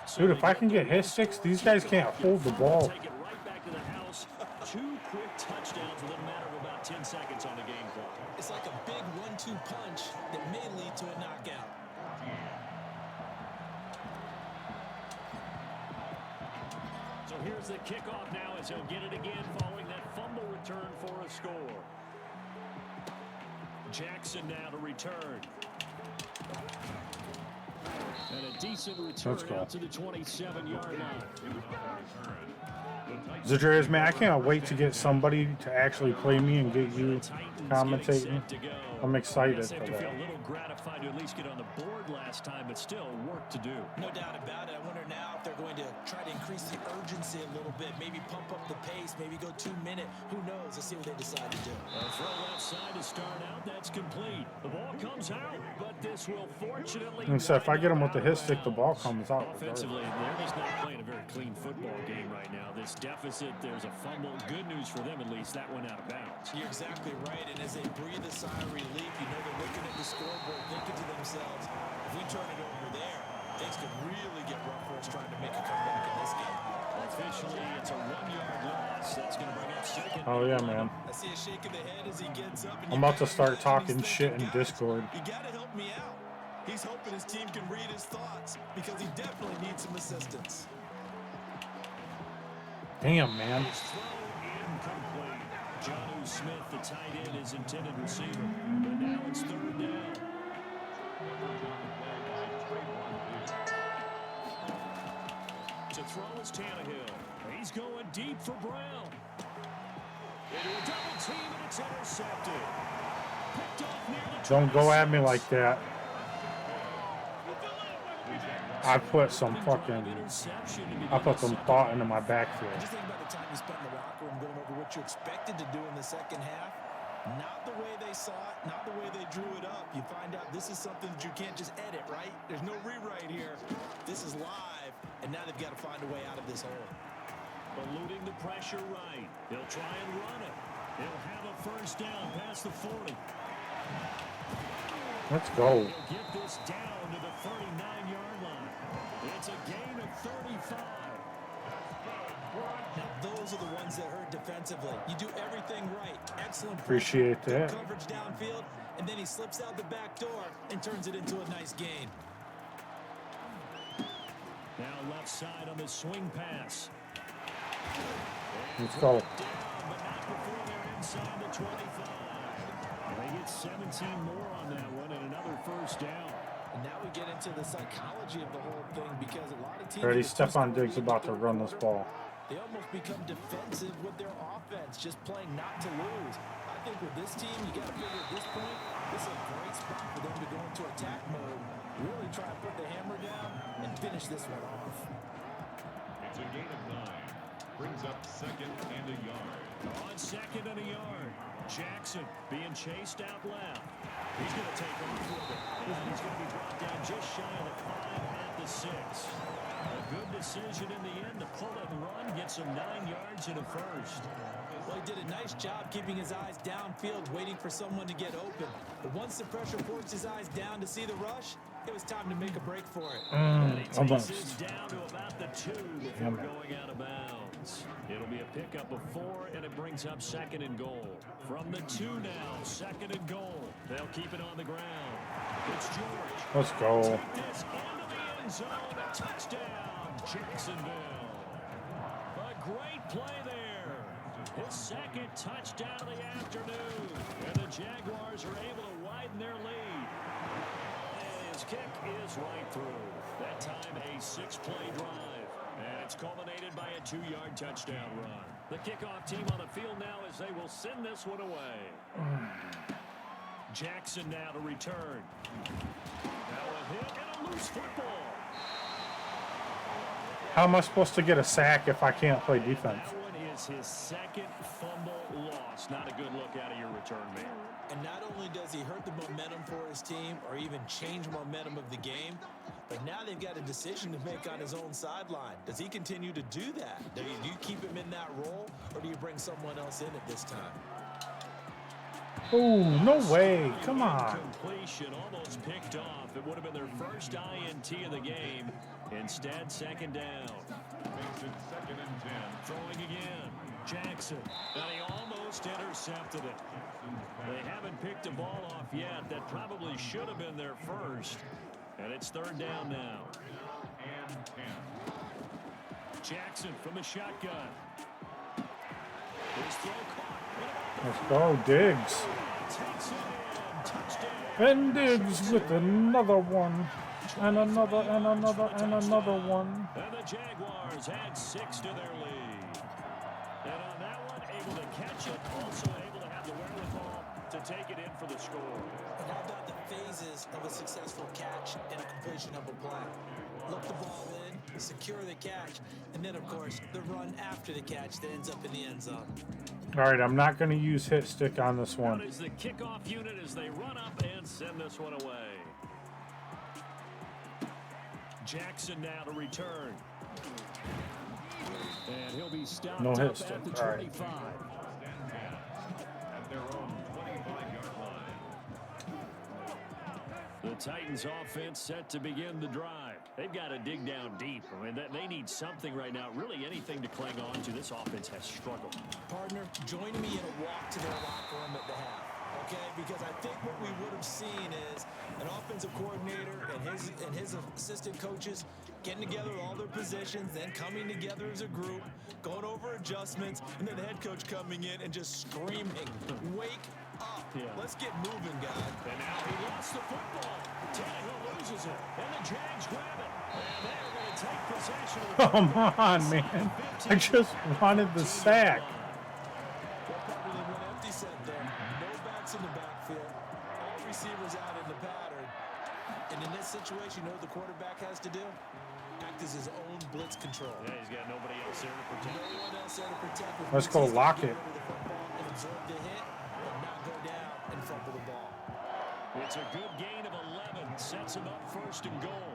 So Dude, if I can get his six, these guys can't hold the ball. Take it right back to the house. 2 quick touchdowns within a matter of about 10 seconds on the game clock. It's like a big 1-2 punch that may lead to a knockout. So here's the kickoff now as he'll get it again following that fumble return for a score. Jackson now to return. And a decent return out to the 27-yard line. Zadarius, man, I can't wait to get somebody to actually play me and get you commentating. I'm excited for They have to that. feel a little gratified to at least get on the board last time, but still work to do. No doubt about it. I wonder now if they're going to try to increase the urgency a little bit, maybe pump up the pace, maybe go 2-minute. Who knows? Let's see what they decide to do. A throw left side to start out. That's complete. The ball comes out, but this will fortunately. And so if I get him with the hit stick, the ball comes out. Offensively, they're just not playing a very clean football game right now. This deficit, there's a fumble. Good news for them, at least. That went out of bounds. You're exactly right. And as they breathe a sigh of relief, you know they're looking at the scoreboard, thinking to themselves, if we turn it over there, things could really get rough for us trying to make a comeback in this game. Officially, it's a 1-yard loss. That's going to bring up 2nd. Oh, yeah, man. I see a shake of the head as he gets up. And I'm you about to gotta start imagine talking he's shit thinking, in "Guys, Discord." You got to help me out. He's hoping his team can read his thoughts because he definitely needs some assistance. Damn, man. His throw incomplete. Jonnu Smith, the tight end, is intended receiver. But now it's 3rd down. To throw is Tannehill. He's going deep for Brown. Into a double team, and it's intercepted. Picked off near the Don't go at me like that. I put some fucking, I put some thought into my backfield. Just think about the time you spent in the locker room going over what you expected to do in the second half. Not the way they saw it, not the way they drew it up. You find out this is something that you can't just edit, right? There's no rewrite here. This is live, and now they've got to find a way out of this hole. eluding the pressure right. They'll try and run it. They'll have a first down past the 40. Let's go. They'll get this down to the 39-yard line. It's a gain of 35. Now, those are the ones that hurt defensively. You do everything right. Excellent pressure, Appreciate good that. coverage downfield, and then he slips out the back door and turns it into a nice gain. Now left side on the swing pass. Let's go. Down, but not before they're inside the 25. They get 17 more on that one and another first down. And now we get into the psychology of the whole thing because a lot of teams... Already Stephon Diggs about to run this ball. They almost become defensive with their offense, just playing not to lose. I think with this team, you got to figure at this point, this is a great spot for them to go into attack mode, really try to put the hammer down and finish this one off. It's a gain of 9. Brings up 2nd and a yard. On 2nd and a yard. Jackson being chased out left. He's going to take off with it. And he's going to be brought down just shy of the 5 at the 6. A good decision in the end to pull it and run, get some 9 yards and a first. Well, he did a nice job keeping his eyes downfield, waiting for someone to get open. But once the pressure forced his eyes down to see the rush, it was time to make a break for it. And he takes Almost. it down to about the 2 before going out of bounds. It'll be a pickup of 4, and it brings up 2nd and goal. From the 2 now, 2nd and goal. They'll keep it on the ground. It's George. Let's go. Take this into the end zone. A touchdown, Jacksonville. A great play there. His 2nd touchdown of the afternoon. And the Jaguars are able to widen their lead. And his kick is right through. That time a 6-play drive. And it's culminated by a 2-yard touchdown run. The kickoff team on the field now as they will send this one away. Jackson now to return. Now a hit and a loose football. How am I supposed to get a sack if I can't play defense? That one is his 2nd fumble loss. Not a good look out of your return man. And not only does he hurt the momentum for his team or even change momentum of the game, but now they've got a decision to make on his own sideline. Does he continue to do that? Do you keep him in that role, or do you bring someone else in at this time? Oh, no way. Come on. Completion almost picked off. It would have been their first INT of the game. Instead, 2nd down. Makes it 2nd and 10. Throwing again. Jackson. And he almost intercepted it. They haven't picked a ball off yet. That probably should have been their first. And it's 3rd down now. And 10. Jackson from the shotgun. His throw caught. Let's go, Diggs. Takes it in. Touchdown. And Diggs with another one. And another, and another, and another one. And the Jaguars add 6 to their lead. And on that one, able to catch it, also able to have the wherewithal to take it in for the score. And how about the phases of a successful catch and a completion of a play? Look the ball in, secure the catch, and then, of course, the run after the catch that ends up in the end zone. All right, I'm not going to use hit stick on this one. That is the kickoff unit as they run up and send this one away. Jackson now to return. And he'll be stopped No up hit stick. at the All right. 25. At their own 25-yard line. The Titans offense set to begin the drive. They've got to dig down deep. I mean, they need something right now, really anything to cling on to. This offense has struggled. Partner, join me in a walk to their locker room at the half. Okay, because I think what we would have seen is an offensive coordinator and his assistant coaches getting together all their positions, then coming together as a group, going over adjustments, and then the head coach coming in and just screaming, "Wake up! Yeah. Let's get moving, guys!" And now he lost the football. Tannehill loses it, and the Jags grab it. And they're going to take possession of the Come on, man. I just wanted the sack. Well, probably they went empty set there. No backs in the backfield. All receivers out in the pattern. And in this situation, you know what the quarterback has to do? Act as his own blitz control. Yeah, he's got nobody else there to protect. No one else there to protect. With Let's go blitz, he's lock got to it. get rid of the football and absorb the hit, but not go down and fumble the ball. It's a good gain of 11. Sets him up 1st and goal.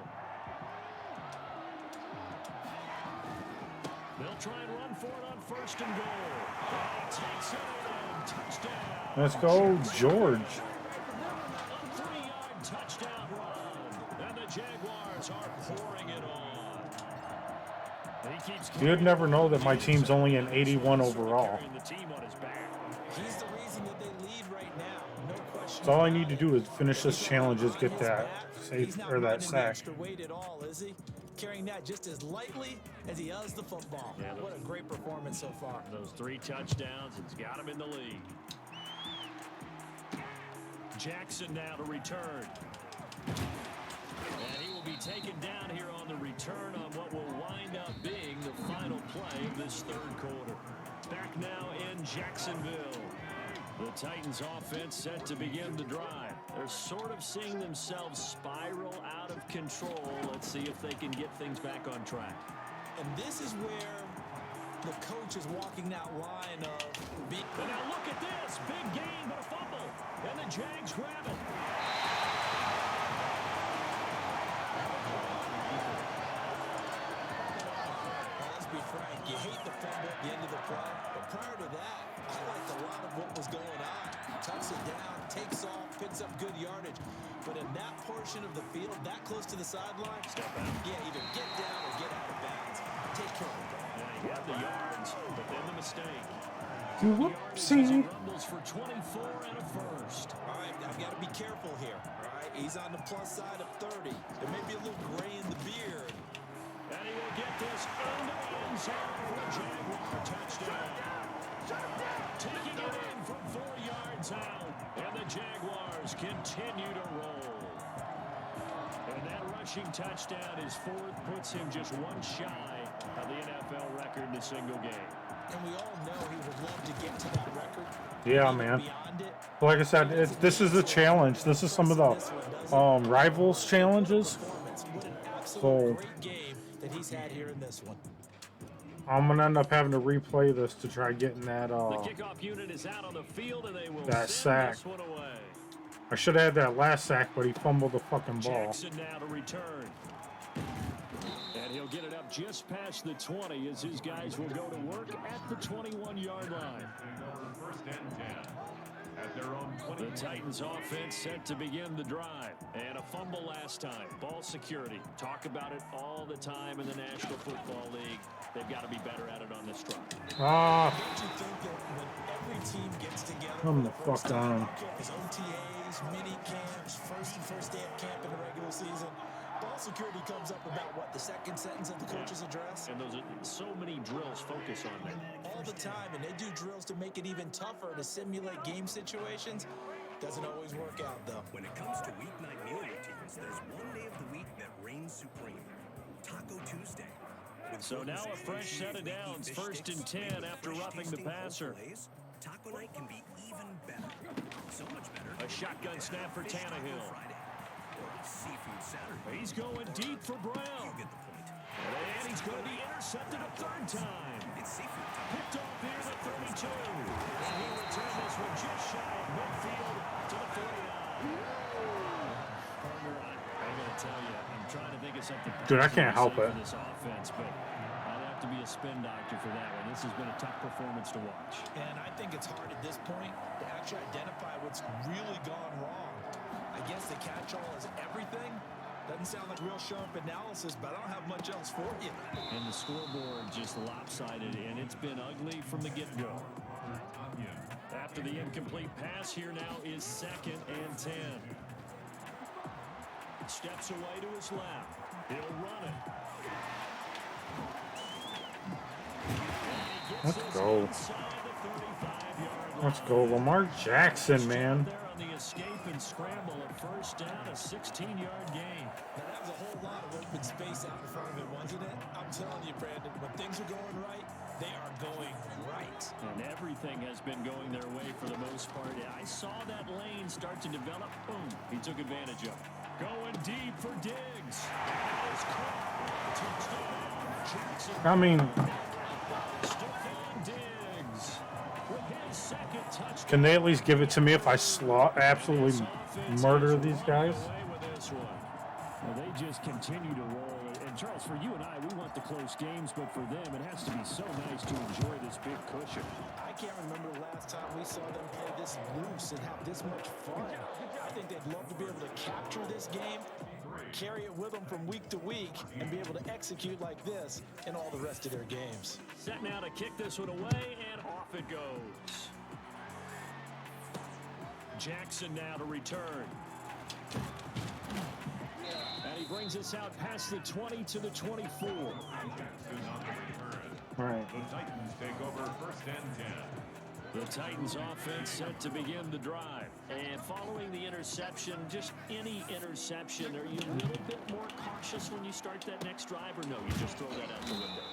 They'll try and run for it on 1st and goal. And he takes it in. Touchdown. Let's go, George. A 3-yard touchdown run. And the Jaguars are pouring it on. He keeps You'd never know that my team's only an 81 overall. Carrying the team on his back. He's the reason that they lead right now. No question. So all I need to do is finish this challenge, is get that He's safe not or that minding the sack. extra weight at all, is he? Carrying that just as lightly as he does the football. Yeah, What a great performance so far. Those 3 touchdowns, it's got him in the lead. Jackson now to return. And he will be taken down here on the return on what will wind up being the final play of this third quarter. Back now in Jacksonville. The Titans offense set to begin the drive. They're sort of seeing themselves spiral out of control. Let's see if they can get things back on track. And this is where the coach is walking that line of being. And now look at this. Big gain, but a fumble. And the Jags grab it. Let's be frank, you hate the fumble at the end of the play, but prior to that, I liked a lot of what was going on. Tucks it down, takes off, picks up good yardage. But in that portion of the field, that close to the sideline, Step out. yeah, either get down or get out of bounds. Take care of the ball. Yeah, he had the yards, but then the mistake. Whoopsie. Rumbles for 24 and a first. All right, I've got to be careful here. All right, he's on the plus side of 30. There may be a little gray in the beard. And he will get this into the end zone for a Jaguar touchdown. Taking it in from 4 yards out. And the Jaguars continue to roll. And that rushing touchdown, his 4th, puts him just 1 shy of the NFL record in a single game. And we all know he would love to get to that record. Yeah, man. Beyond it, Like I said, this is a challenge. This is some of the rivals challenges. what an absolute So great game that he's had here in this one. I'm gonna end up having to replay this to try getting that. The kickoff unit is out on the field, and they will That send sack. this one away. I should have had that last sack, but he fumbled the fucking ball. Jackson now to return. And he'll get it up just past the 20 as his guys will go to work at the 21-yard line. First and 10 at their own 20. The Titans offense set to begin the drive. And a fumble last time. Ball security. Talk about it all the time in the National Football League. They've got to be better at it on this drive. Ah, Don't you think that when every team gets together come the for fuck on. his OTAs, mini camps, first day of camp in the regular season, ball security comes up about what, the second sentence of the coach's address? And those are so many drills focus on that. All the time, and they do drills to make it even tougher to simulate game situations. Doesn't always work out, though. When it comes to weeknight meal routines, there's one day of the week that reigns supreme. Taco Tuesday. With So now a fresh set of downs, first and 10 after roughing the passer. Taco night can be even better. So much better. A shotgun snap for Fish Taco Tannehill. Friday. Or Seafood Saturday. He's going deep for You Brown. get the point. And he's going to be intercepted a 3rd time. It's seafood time. Picked off near the 32. And he returned this one just shy of midfield to the 49. Partner, I got to tell you, I'm trying to think of something. Dude, I can't help for it. This offense, but I'd have to be a spin doctor for that one. This has been a tough performance to watch. And I think it's hard at this point to actually identify what's really gone wrong. I guess the catch-all is everything. Doesn't sound like real sharp analysis, but I don't have much else for you. And the scoreboard just lopsided, and it's been ugly from the get-go. After the incomplete pass, here now is 2nd and 10. Steps away to his left. He'll run it. Let's go. Let's go, Lamar Jackson, man. There on the escape and scramble, a first down, a 16-yard gain. Now, that was a whole lot of open space out in front of him, wasn't it? I'm telling you, Brandon, when things are going right, they are going right. And everything has been going their way for the most part. I saw that lane start to develop. Boom. He took advantage of it. Going deep for Diggs. That is caught. Touchdown. Jackson. I mean, Stephon Diggs with his 2nd touchdown. can they at least give it to me if I absolutely murder these guys? Away with this one. Well, they just continue to roll. And Charles, for you and I, we want the close games, but for them, it has to be so nice to enjoy this big cushion. I can't remember the last time we saw them play this loose and have this much fun. I think they'd love to be able to capture this game carry it with them from week to week and be able to execute like this in all the rest of their games. Set now to kick this one away, and off it goes. Jackson now to return. And he brings us out past the 20 to the 24. Jackson on the return. All right. The Titans take over first and 10. The Titans offense set to begin the drive. And following the interception, just any interception, are you a little bit more cautious when you start that next drive, or no, you just throw that out the window?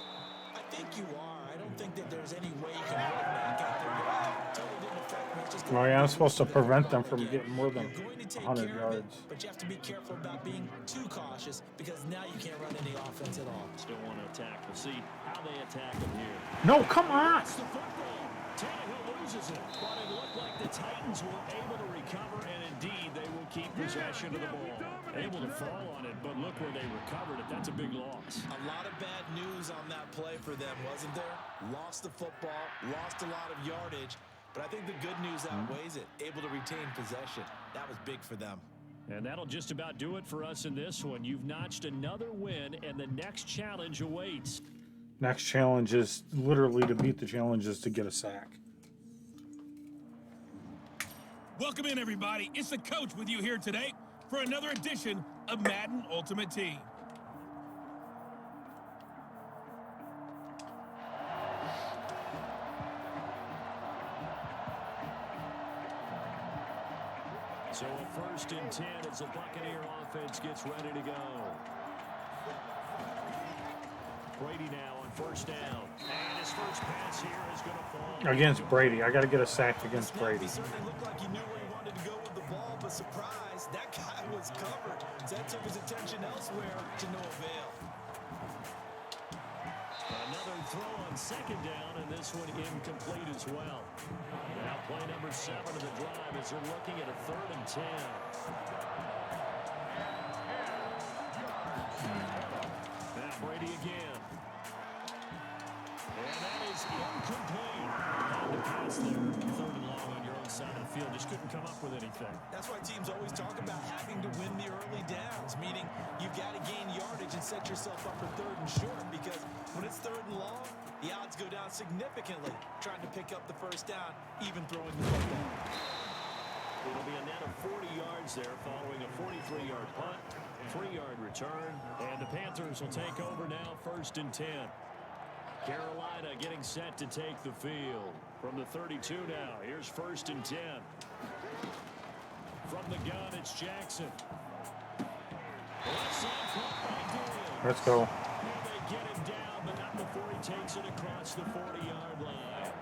I think you are. I don't think that there's any way you can run back out there. Totally didn't affect me. It's just Well, yeah, I'm supposed to prevent them from getting more than You're going to take 100 care of it, yards. but you have to be careful about being too cautious because now you can't run any offense at all. Still want to attack. We'll see how they attack him here. No, come on. That's the football. Tannehill loses it, but it looked like the Titans were able to recover, and indeed they will keep possession of the ball. Able to fall on it, but look where they recovered it. That's a big loss. A lot of bad news on that play for them, wasn't there? Lost the football, lost a lot of yardage, but I think the good news outweighs it. Able to retain possession. That was big for them. And that'll just about do it for us in this one. You've notched another win, and the next challenge awaits. Next challenge is literally to beat the challenges to get a sack. Welcome in, everybody. It's the coach with you here today for another edition of Madden Ultimate Team. So a 1st and 10 as the Buccaneer offense gets ready to go. Brady now on 1st down. And his first pass here is going to fall. Against Brady. I got to get a sack against Brady. He certainly looked like he knew where he wanted to go with the ball, but surprise, that guy was covered. So that took his attention elsewhere to no avail. Another throw on 2nd down, and this one incomplete as well. Now play number 7 of the drive as they're looking at a 3rd and 10. Now Brady again. And that is incomplete. And the pass there, 3rd and long on your own side of the field. Just couldn't come up with anything. That's why teams always talk about having to win the early downs, meaning you've got to gain yardage and set yourself up for 3rd and short, because when it's 3rd and long, the odds go down significantly trying to pick up the 1st down, even throwing the football. It'll be a net of 40 yards there following a 43-yard punt, 3-yard return, and the Panthers will take over now 1st and 10. Carolina getting set to take the field. From the 32 now, here's 1st and 10. From the gun, it's Jackson. Let's go. Well, they get him down, but not before he takes it across the 40-yard line.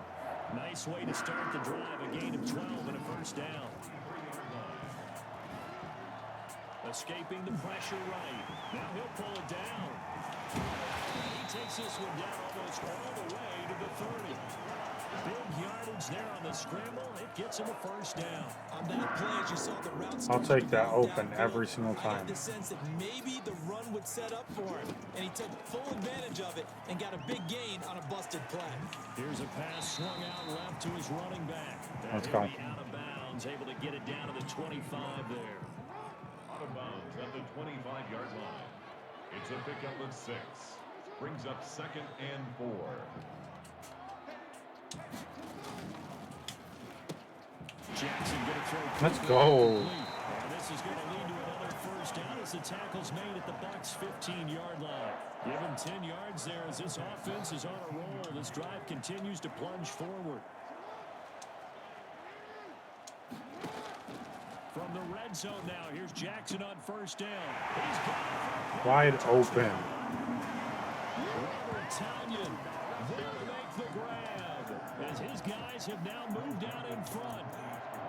Nice way to start the drive, a gain of 12 and a 1st down. Escaping the pressure right. Now he'll pull it down. He takes this one down almost all the way to the 30. Big yardage there on the scramble. It gets him a 1st down. On that play, as you saw the route I'll take that down open downfield, every single I time. had the sense that maybe the run would set up for him, and he took full advantage of it and got a big gain on a busted play. Here's a pass swung out left to his running back. Let's He'll go. be out of bounds, able to get it down to the 25 there. Out of bounds at the 25-yard line. It's a pickup of 6. Brings up 2nd and 4. Jackson going to throw. Let's go. And this is going to lead to another 1st down as the tackle's made at the Bucs' 15-yard line. Give him 10 yards there as this offense is on a roll. This drive continues to plunge forward. From the red zone now, here's Jackson on 1st down. He's got it. Wide open. Robert Tonyan there to make the grab as his guys have now moved out in front.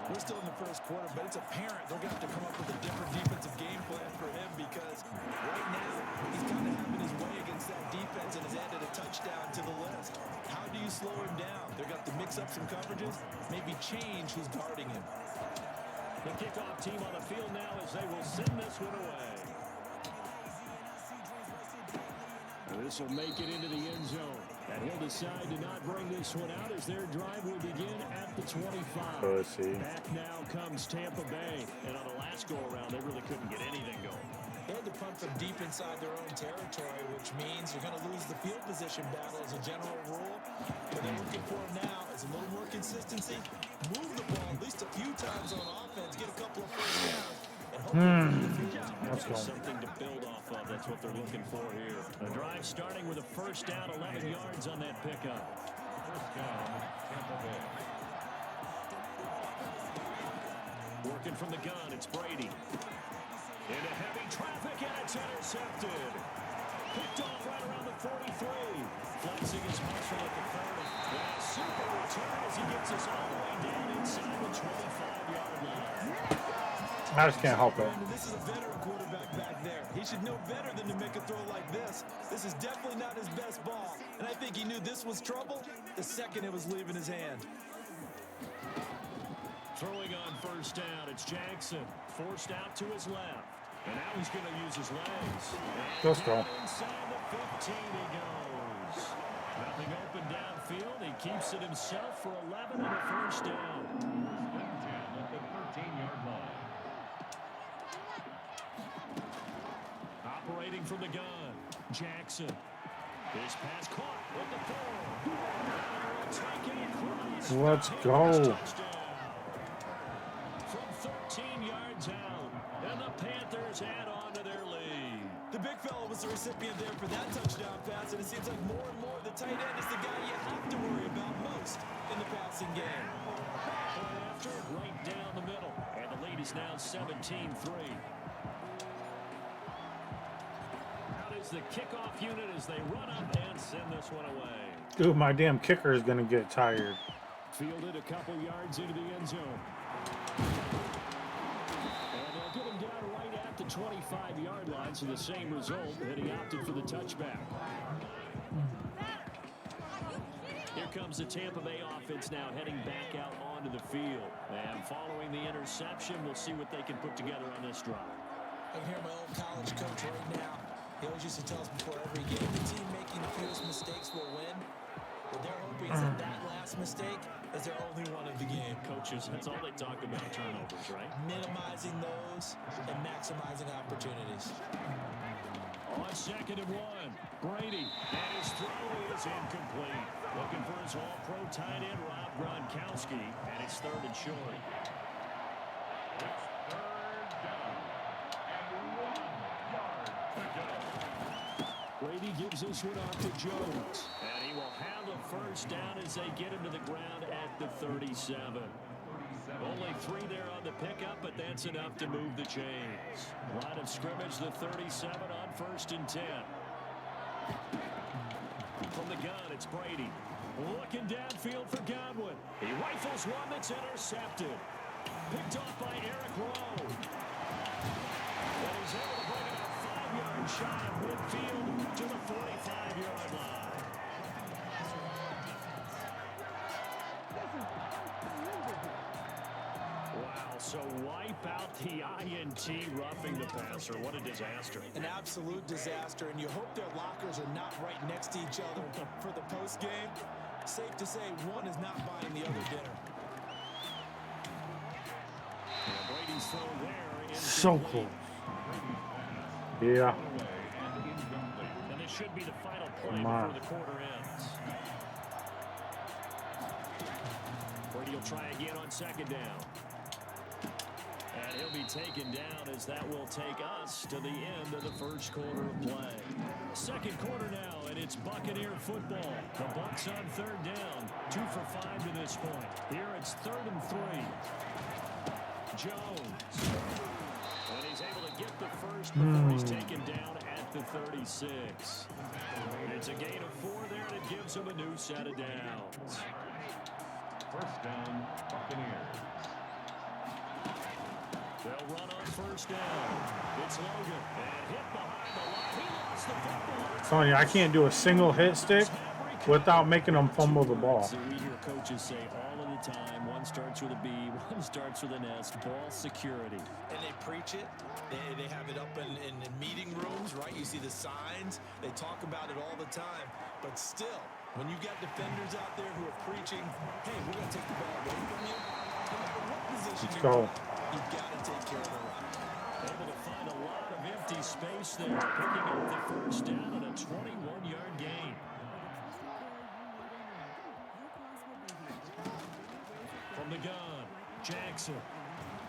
We're still in the 1st quarter, but it's apparent they're going to have to come up with a different defensive game plan for him, because right now he's kind of having his way against that defense and has added a touchdown to the list. How do you slow him down? They're going to have to mix up some coverages, maybe change who's guarding him. The kickoff team on the field now as they will send this one away. This will make it into the end zone. And he'll decide to not bring this one out as their drive will begin at the 25. Pussy. Back now comes Tampa Bay. And on the last go-around, they really couldn't get anything going. They had to punt from deep inside their own territory, which means you're going to lose the field position battle as a general rule. What they're looking for now is a little more consistency, move the ball at least a few times on offense, get a couple of first downs, and hopefully the field. Let's go. Something to build off of. That's what they're looking for here. A drive starting with a first down, 11 yards on that pickup. First down, Tampa Bay. Working from the gun, it's Brady. Into heavy traffic, and it's intercepted. Picked off right around the 43. Flexing his muscle at the 30. And a super return as he gets us all the way down inside the 25-yard line. I just can't help it. This is a veteran quarterback back there. He should know better than to make a throw like this. This is definitely not his best ball. And I think he knew this was trouble the second it was leaving his hand. Throwing on first down, it's Jackson. Forced out to his left. And now he's going to use his legs. Let's go. Inside the 15 he goes. Nothing open downfield. He keeps it himself for 11 and a first down. First and 10 at the 13-yard line. Operating from the gun, Jackson. His pass caught with the throw. Taking it across. Let's go. From 13 yards out, and the Panthers add on to their lead. The big fella was the recipient there for that touchdown pass, and it seems like more and more the tight end is the guy you have to worry about most in the passing game. After right down the middle, and the lead is now 17-3. Out is the kickoff unit as they run up and send this one away. Dude, my damn kicker is gonna get tired. Fielded a couple yards into the end zone. And they'll get him down right at the 25-yard line, so the same result, that he opted for the touchback. Here comes the Tampa Bay offense now heading back out onto the field. And following the interception, we'll see what they can put together on this drive. I can hear my old college coach right now. He always used to tell us before every game, the team making the fewest mistakes will win. But they're hoping that last mistake is their only one of the game. Coaches, that's all they talk about, turnovers, right? Minimizing those and maximizing opportunities. On 2nd and 1, Brady, and his throw is incomplete. Looking for his all-pro tight end, Rob Gronkowski, and it's 3rd and short. It's third down and 1 yard to go. Brady gives this one off to Jones, and he will have the first down as they get him to the ground at the 37. Only 3 there on the pickup, but that's enough to move the chains. Line of scrimmage, the 37 on 1st and 10. From the gun, it's Brady. Looking downfield for Godwin. He rifles one that's intercepted. Picked off by Eric Rowe. And he's able to bring it up 5 yards shy of midfield to the 45-yard line. Wow, so wipe out the INT roughing the passer. What a disaster. An absolute disaster, and you hope their lockers are not right next to each other for the postgame. Safe to say one is not buying the other dinner. And Brady's throw there. So close. Yeah. And this should be the final play Come on. before the quarter ends. Brady will try again on 2nd down. And he'll be taken down as that will take us to the end of the 1st quarter of play. 2nd quarter now, and it's Buccaneer football. The Bucs on 3rd down. 2 for 5 to this point. Here it's 3rd and 3. Jones. And he's able to get the first before he's taken down at the 36. It's a gain of 4 there, and it gives him a new set of downs. First down, Buccaneers. They'll run on 1st down. It's Logan. And hit behind the line. He lost the football. Sonya, I can't do a single hit stick without making them fumble the ball. So we hear coaches say all of the time, one starts with a B, one starts with an S, ball security. And they preach it. They have it up in meeting rooms, right? You see the signs. They talk about it all the time. But still, when you got defenders out there who are preaching, hey, we're going to take the ball away from you. No matter what position Let's you're go. in, you've got to take care of the run. Able to find a lot of empty space close there, picking up the first down and a 21-yard gain. From the gun, Jackson.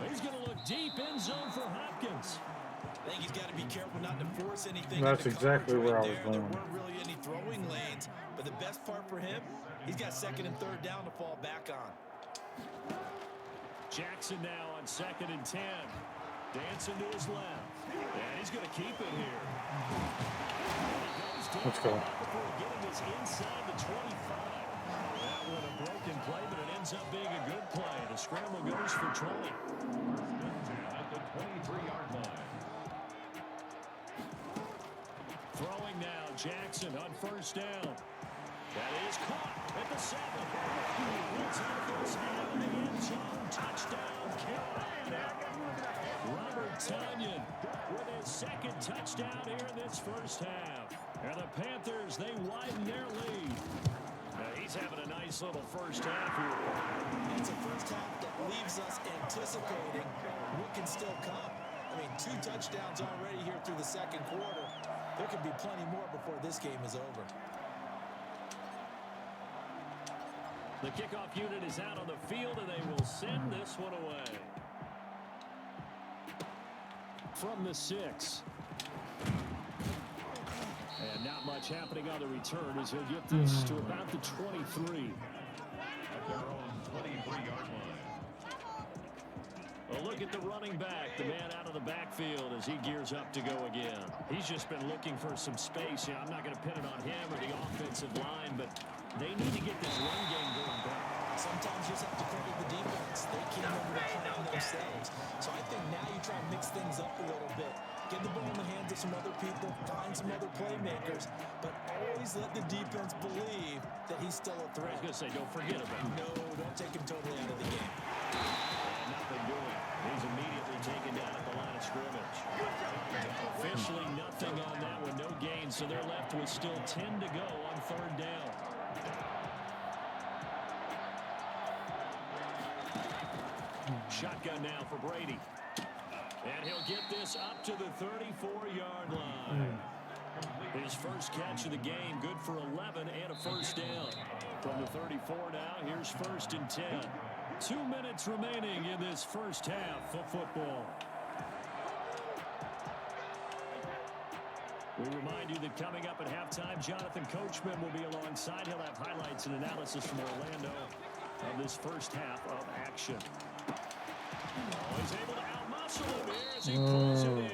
He's going to look deep end zone for Hopkins. I think he's got to be careful not to force anything. That's exactly where I was There going. weren't really any throwing lanes, but the best part for him, he's got second and third down to fall back on. Jackson now on 2nd and 10. Dancing to his left. And he's going to keep it here. Let's go. Before getting this inside the 25. That was a broken play, but it ends up being a good play. The scramble goes for 20. At the 23-yard line. Throwing now, Jackson on first down. That is caught at the 7. It's out this out of the end zone. Touchdown, Carolina. Robert Tonyan with his second touchdown here in this first half. And the Panthers, they widen their lead. He's having a nice little first half here. It's a first half that leaves us anticipating what can still come. I mean, 2 touchdowns already here through the second quarter. There could be plenty more before this game is over. The kickoff unit is out on the field, and they will send this one away. From the 6. And not much happening on the return as he'll get this to about the 23. At their own 23-yard line. A look at the running back, the man out of the backfield as he gears up to go again. He's just been looking for some space. I'm not going to pin it on him or the offensive line, but they need to get this run game going back. Sometimes you just have to credit the defense. They came over to play on themselves. So I think now you try and mix things up a little bit. Get the ball in the hands of some other people, find some other playmakers, but always let the defense believe that he's still a threat. I was going to say, don't forget about him. No, don't take him totally out of the game. Nothing doing. He's immediately taken down at the line of scrimmage. Officially nothing on that one, no gain, so they're left with still 10 to go on third down. Shotgun now for Brady. And he'll get this up to the 34-yard line. His first catch of the game, good for 11 and a first down. From the 34 now, here's 1st and 10. 2 minutes remaining in this first half of football. We remind you that coming up at halftime, Jonathan Coachman will be alongside. He'll have highlights and analysis from Orlando of this first half of action. Oh, he's able to outmuscle him here as he pulls it in.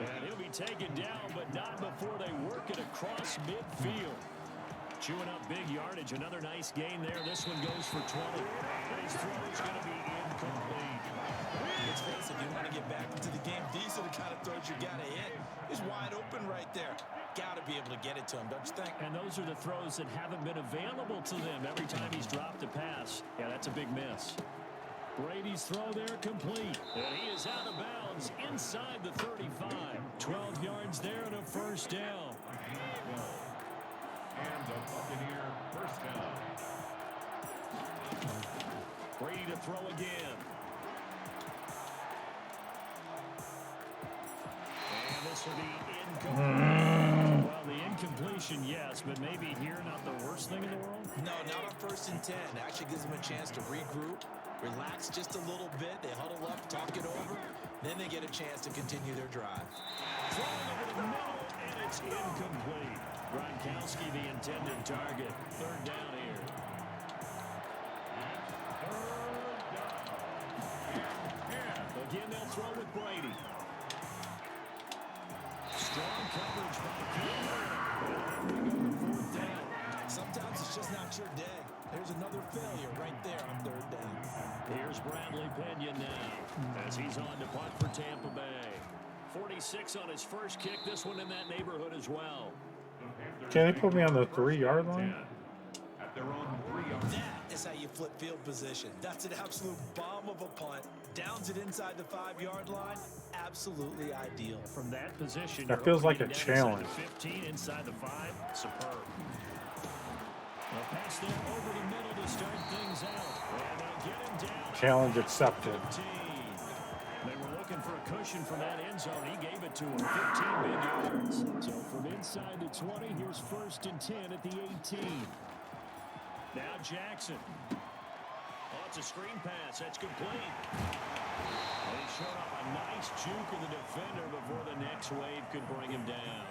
And he'll be taken down, but not before they work it across midfield. Chewing up big yardage. Another nice gain there. This one goes for 20. And his throw is going to be incomplete. Let's face it, if you want to get back into the game, these are the kind of throws you got to hit. He's wide open right there. Got to be able to get it to him, don't you think? And those are the throws that haven't been available to them every time he's dropped a pass. Yeah, that's a big miss. Brady's throw there complete. And he is out of bounds inside the 35. 12 yards there and a first down. And the Buccaneer first down. Brady to throw again. And this will be incomplete. Well, the incompletion, yes, but maybe here not the worst thing in the world? No, not on 1st and 10. Actually gives them a chance to regroup, relax just a little bit. They huddle up, talk it over. Then they get a chance to continue their drive. Throwing over the middle, and it's incomplete. Gronkowski, the intended target. Third down here. Again, they'll throw with Brady. Strong coverage by Cameron. Fourth down. Sometimes it's just not your day. There's another failure right there on 3rd down. Here's Bradley Pinion now as he's on to punt for Tampa Bay. 46 on his first kick. This one in that neighborhood as well. Can they put me on the 3-yard line? At their own 3-yard line. That is how you flip field position. That's an absolute bomb of a punt. Downs it inside the 5-yard line. Absolutely ideal. From that position, That feels like a challenge. 15 inside the 5. Superb. A pass there over the middle to start things out. And they'll get him down. Challenge accepted. 15. They were looking looking for a cushion from that end zone. He gave it to him. 15 big yards. So from inside the 20, here's 1st and 10 at the 18. Now Jackson. Oh, it's a screen pass. That's complete. And he showed off a nice juke of the defender before the next wave could bring him down.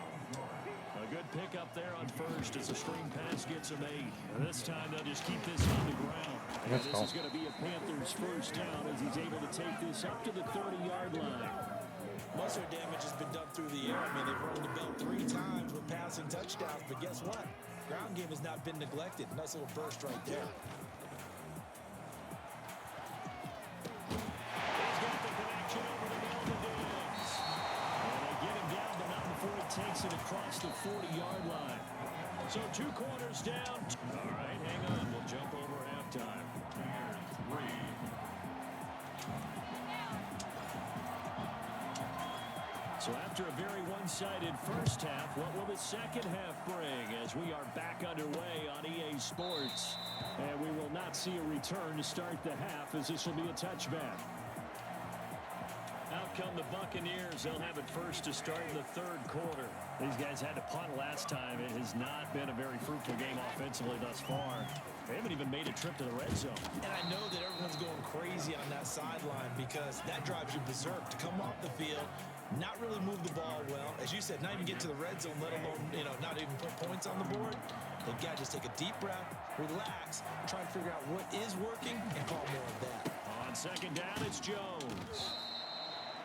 A good pickup there on 1st as the screen pass gets him 8. And this time they'll just keep this on the ground. And this is going to be a Panthers 1st down as he's able to take this up to the 30-yard line. Most of their damage has been done through the air. I mean, they've run the bell 3 times with passing touchdowns. But guess what? Ground game has not been neglected. Nice little burst right there. He's got the connection over the middle to Diggs. And they get him down, but not before he takes it across the 40-yard line. So 2 quarters down. All right, hang on. We'll jump over halftime. So after a very one-sided first half, what will the second half bring as we are back underway on EA Sports? And we will not see a return to start the half as this will be a touchback. Out come the Buccaneers. They'll have it first to start in the 3rd quarter. These guys had to punt last time. It has not been a very fruitful game offensively thus far. They haven't even made a trip to the red zone. And I know that everyone's going crazy on that sideline because that drives you berserk to come off the field, not really move the ball well. As you said, not even get to the red zone, let alone, not even put points on the board. They've got to just take a deep breath, relax, try and figure out what is working, and call more of that. On 2nd down, it's Jones.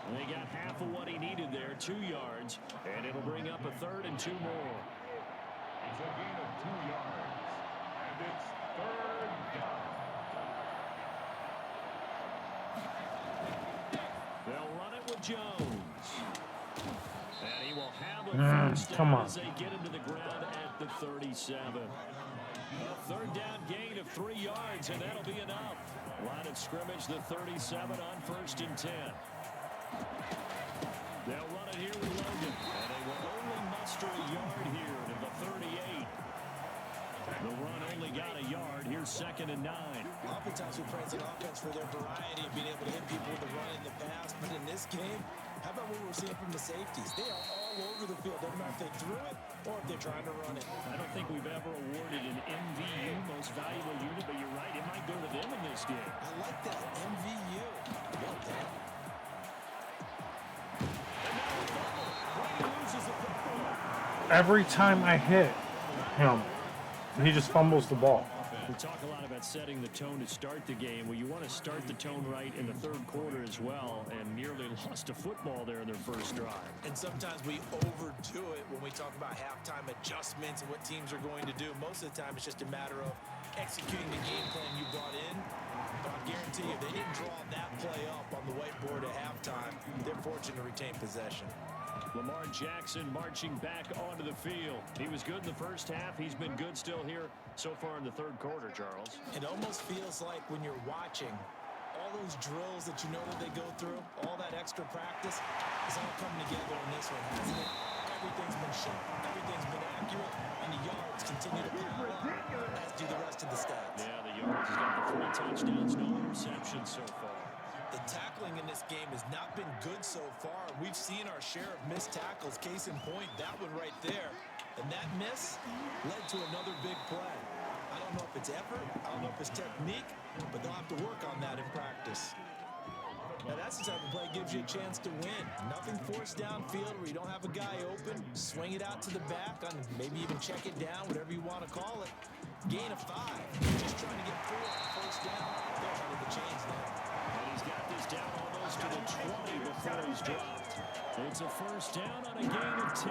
And they got half of what he needed there, 2 yards, and it'll bring up a 3rd and 2 more. It's a gain of 2 yards, and it's 3rd down. They'll run it with Jones. And he will have a 1st down as they get him to the ground at the 37. A 3rd down gain of 3 yards, and that'll be enough. Line of scrimmage, the 37 on 1st and 10. They'll run it here with Logan, and they will only muster a yard here to the 38. The run only got a yard. Here's 2nd and 9. Oftentimes we praise an offense for their variety of being able to hit people with the run in the pass, but in this game, how about what we're seeing from the safeties? They are all over the field. Doesn't matter if they threw it or if they're trying to run it. I don't think we've ever awarded an MVU, most valuable unit, but you're right, it might go to them in this game. I like that, MVU. Well done. Every time I hit him, he just fumbles the ball. We talk a lot about setting the tone to start the game. Well, you want to start the tone right in the 3rd quarter as well, and nearly lost a football there in their first drive. And sometimes we overdo it when we talk about halftime adjustments and what teams are going to do. Most of the time, it's just a matter of executing the game plan you brought in. But I guarantee you, they didn't draw that play up on the whiteboard at halftime. They're fortunate to retain possession. Lamar Jackson marching back onto the field. He was good in the first half. He's been good still here so far in the 3rd quarter, Charles. It almost feels like when you're watching, all those drills that you know that they go through, all that extra practice, is all coming together in this one, hasn't it? Everything's been sharp, everything's been accurate, and the yards continue to pile up, as do the rest of the stats. Yeah, the yards has got the 3 touchdowns, no interceptions so far. The tackling in this game has not been good so far. We've seen our share of missed tackles. Case in point, that one right there. And that miss led to another big play. I don't know if it's effort, I don't know if it's technique, but they'll have to work on that in practice. Now that's the type of play that gives you a chance to win. Nothing forced downfield where you don't have a guy open. Swing it out to the back, on maybe even check it down, whatever you want to call it. Gain of 5. Just trying to get 4 on the 1st down. They're out of the chains now. And he's got this down almost to the 20 before he's dropped. It's a 1st down on a gain of 10.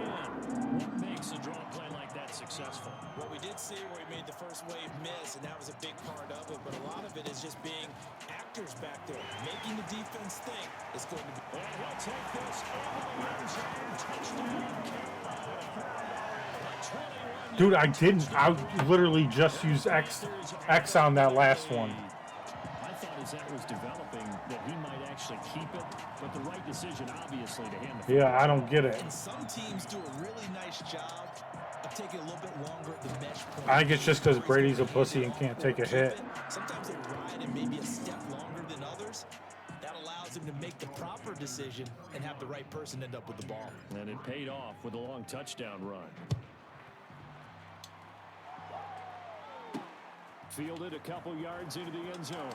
What makes a draw play like that successful? Well, we did see where he made the first wave miss, and that was a big part of it. But a lot of it is just being actors back there, making the defense think it's going to be. And he'll take this over the red zone. Touchdown, Carolina. Dude, I didn't. I literally just used X on that last one. I thought as that was developing that he might actually keep it, but the right decision, obviously, to hand the Yeah, I don't get it. And some teams do a really nice job of taking a little bit longer at the mesh point. I think it's just because Brady's a pussy and can't take a hit. Sometimes they ride and maybe a step longer than others. That allows him to make the proper decision and have the right person end up with the ball. And it paid off with a long touchdown run. Fielded a couple yards into the end zone.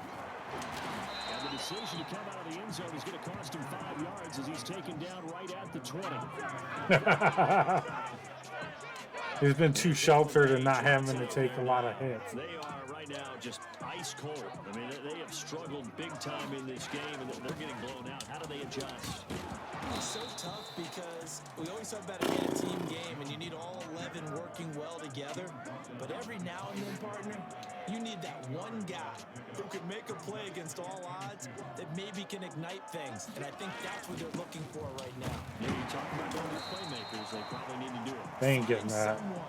And the decision to come out of the end zone is going to cost him 5 yards as he's taken down right at the 20. He's been too sheltered and not having to take a lot of hits. They are right now just ice cold. I mean, they have struggled big time in this game, and they're getting blown out. How do they adjust? It's so tough because we always talk about it being a team game, and you need all 11 working well together. But every now and then, partner, you need that one guy who can make a play against all odds that maybe can ignite things. And I think that's what they're looking for right now. Yeah, you talk about going to playmakers, they probably need to do it. They ain't getting that. Someone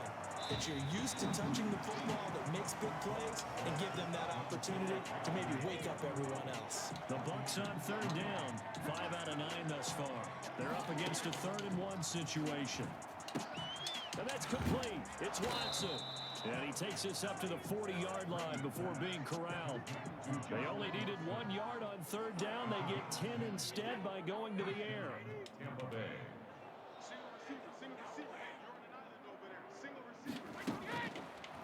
that you're used to touching the football that makes big plays and give them that opportunity to maybe wake up everyone else. The Bucs on third down, 5 out of 9 thus far. They're up against a 3rd-and-1 situation. And that's complete. It's Watson. And he takes us up to the 40-yard line before being corralled. They only needed 1 yard on third down. They get 10 instead by going to the air. Tampa Bay.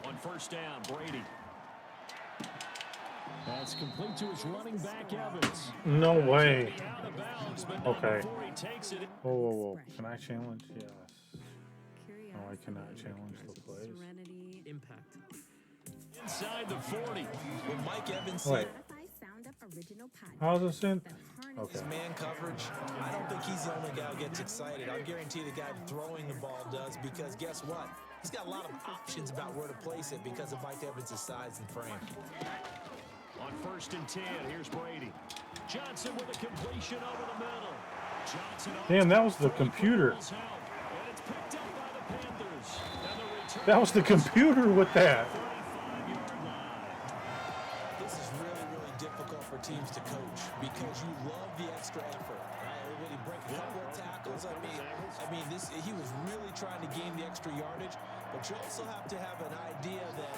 On first down, Brady. That's complete to his running back, Evans. No way. Out of bounds, but Okay. before he takes it. Whoa, whoa, whoa. Can I challenge? Yes. No, I cannot challenge the plays. Impact. Inside the 40. When Mike Evans Wait. Spotify How's this in? Okay. his man coverage, I don't think he's the only guy who gets excited. I guarantee the guy throwing the ball does, because guess what? He's got a lot of options about where to place it because of Mike Evans' size and frame. On first and 10, here's Brady. Johnson with a completion over the middle. Johnson. Damn, that was the computer. And it's picked up by the Panthers. And the return That was the computer with that. 35-yard line. This is really, really difficult for teams to coach because you love the extra effort. Right? When he break a couple of tackles, I mean, he was really trying to gain the extra yardage, but you also have to have an idea that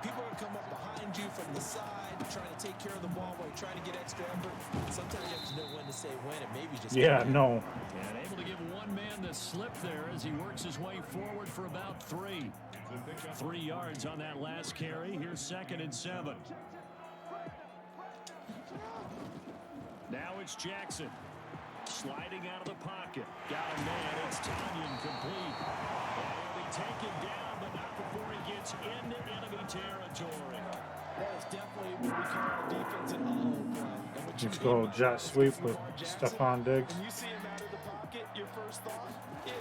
people are going to come up behind you from the side, trying to take care of the ball while you're trying to get extra effort. Sometimes you have to know when to say when, and maybe just No. And able to give one man the slip there as he works his way forward for about 3. 3 yards on that last carry. Here's 2nd and 7. Now it's Jackson. Sliding out of the pocket. Got a man. It's Tanyan complete. And he'll be taken down, but not before he gets into enemy territory. That is definitely what we call our defense an uh-oh play. And what you Let's mean go by jet sweep with Jackson, Stephon Diggs. When you see him out of the pocket, your first thought is,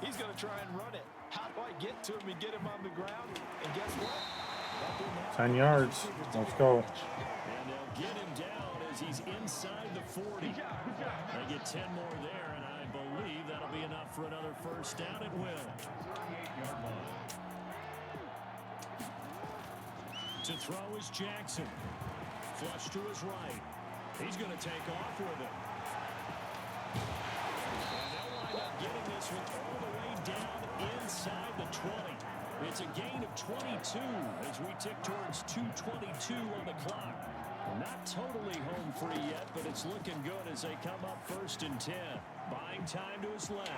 he's going to try and run it. How do I get to him and get him on the ground? And guess what? That didn't happen. 10 yards. Let's go. And they'll get him down as he's inside the 40. They get 10 more there, and I believe that'll be enough for another first down. It will. To throw is Jackson. Flush to his right. He's going to take off with it. And they'll wind up getting this one all the way down inside the 20. It's a gain of 22 as we tick towards 2:22 on the clock. Not totally home free yet, but it's looking good as they come up first and 10. Buying time to his left.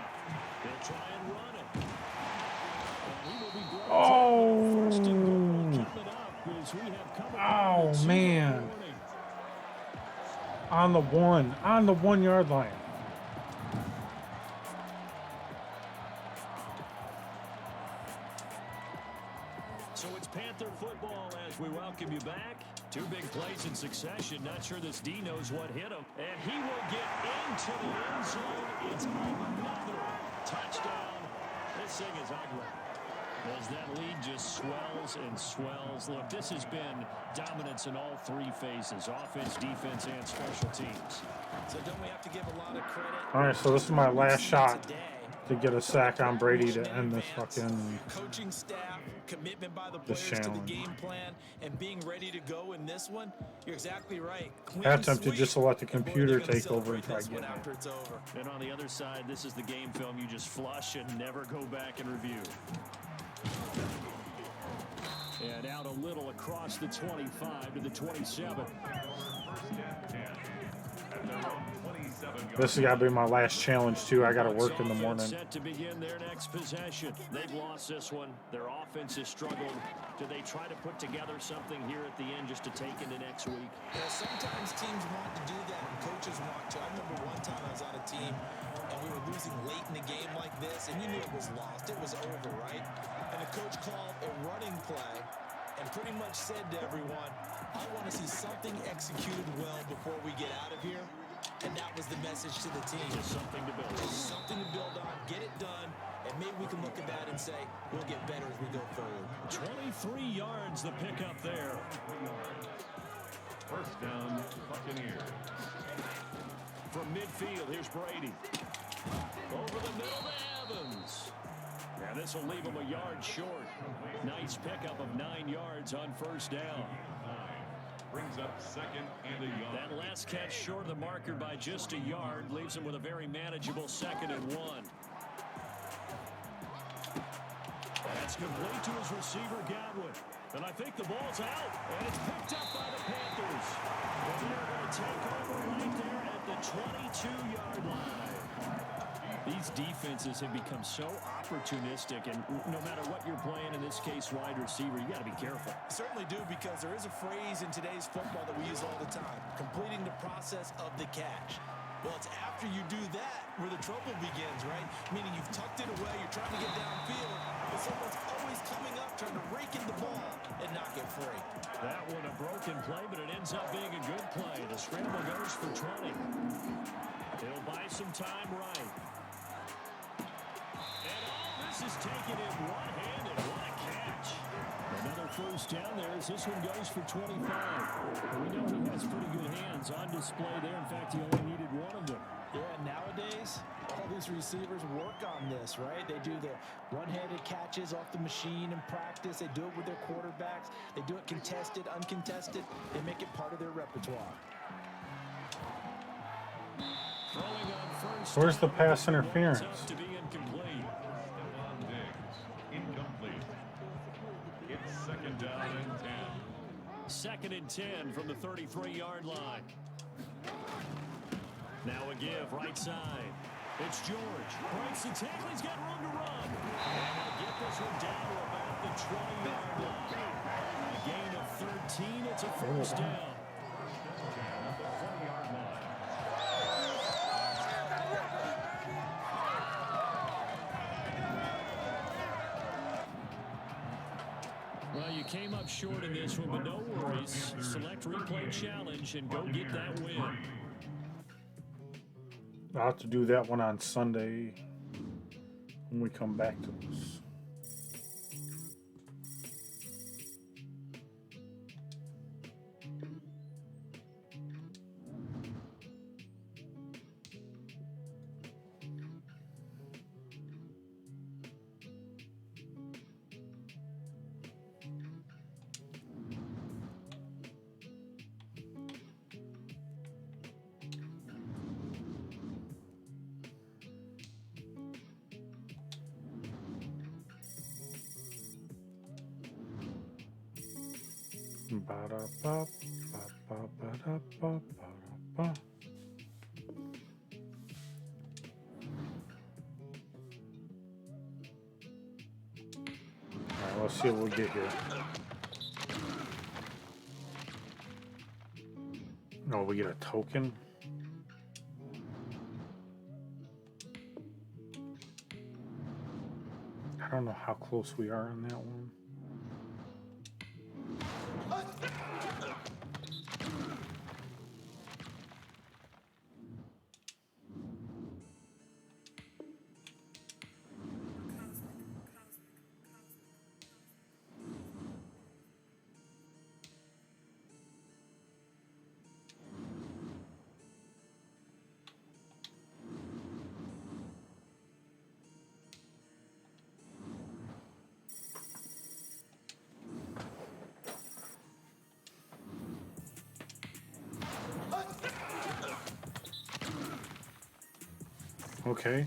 They'll try and run it. And he will be brought first and goal coming up as we have come Oh, man. On the 1 yard line. So it's Panther football as we welcome you back. 2 big plays in succession. Not sure this D knows what hit him. And he will get into the end zone. It's another touchdown. This thing is ugly. As that lead just swells and swells. Look, this has been dominance in all 3 phases. Offense, defense, and special teams. So don't we have to give a lot of credit? All right, so this is my last shot today? to get a sack on Brady to end this fucking Coaching staff, commitment by the this players to the challenge. game plan, and being ready to go in this one. You're exactly right. Clean Half tempted sweep. just to let the And boy, computer they're gonna take over and celebrate try this one getting it. after it's over. And on the other side, this is the game film you just flush and never go back and review. And out a little across the 25 to the 27. at their own 27-yard This has got to be my last challenge too. I got to work in the morning. Set to begin their next possession. They've lost this one. Their offense has struggled. Do they try to put together something here at the end just to take into next week? Yeah, sometimes teams want to do that and coaches want to. I remember one time I was on a team and we were losing late in the game like this, and you knew it was lost. It was over, right? And the coach called a running play and pretty much said to everyone, I want to see something executed well before we get out of here. And that was the message to the team. Just something to build. Just something to build on, get it done, and maybe we can look at that and say, we'll get better as we go forward. 23 yards the pickup there. First down, Buccaneers. From midfield, here's Brady. Over the middle to Evans. Yeah, this will leave him a yard short. Nice pickup of 9 yards on first down. Brings up second and a yard. That last catch short of the marker by just a yard leaves him with a very manageable 2nd and 1. That's complete to his receiver, Godwin. And I think the ball's out, and it's picked up by the Panthers. And they're going to take over right there at the 22-yard line. These defenses have become so opportunistic, and no matter what you're playing, in this case wide receiver, you got to be careful. Certainly do, because there is a phrase in today's football that we use all the time, completing the process of the catch. Well, it's after you do that where the trouble begins, right? Meaning you've tucked it away, you're trying to get downfield, but someone's always coming up trying to rake in the ball and knock it free. That one a broken play, but it ends up being a good play. The scramble goes for 20. He'll buy some time right. And all this is taken in one-handed. What a catch. Another first down there as this one goes for 25. We know he has pretty good hands on display there. In fact, he only needed one of them. Yeah, nowadays, all these receivers work on this, right? They do the one-handed catches off the machine in practice. They do it with their quarterbacks. They do it contested, uncontested. They make it part of their repertoire. Where's the pass interference? To be incomplete. Stephon Diggs, incomplete. It's second down and 10. 2nd and 10 from the 33-yard line. Now a give, right side. It's George. Breaks the tackle. He's got room to run. And they'll get this one down to about the 20-yard line. A gain of 13. It's a first down. At the 20-yard line. Well, you came up short in this one, but no worries. Select replay challenge and go get that win. I'll have to do that one on Sunday when we come back to this. Ba-da-ba, ba-ba-ba-da-ba, ba-da-ba. All right, let's see what we get here. Oh, we get a token. I don't know how close we are on that one. Okay.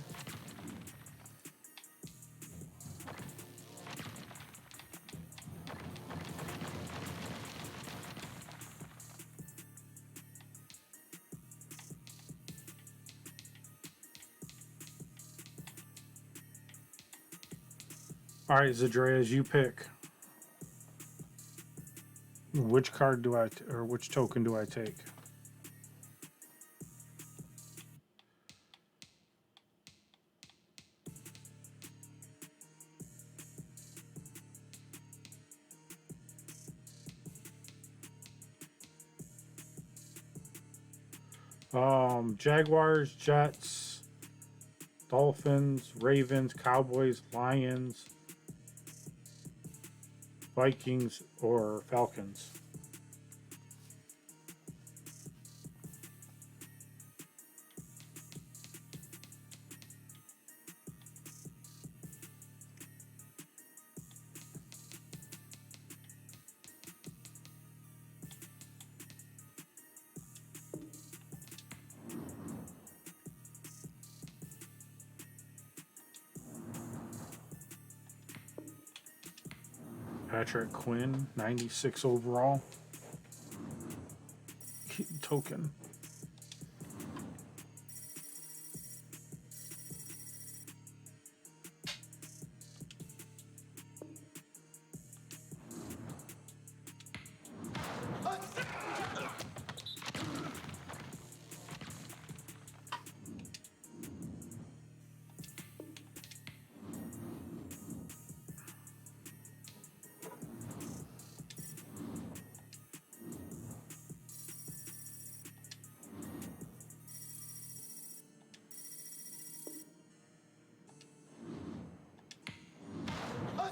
All right, Zadreas, you pick. Which card do I, or which token do I take? Jaguars, Jets, Dolphins, Ravens, Cowboys, Lions, Vikings, or Falcons. Patrick Quinn, 96 overall. Token.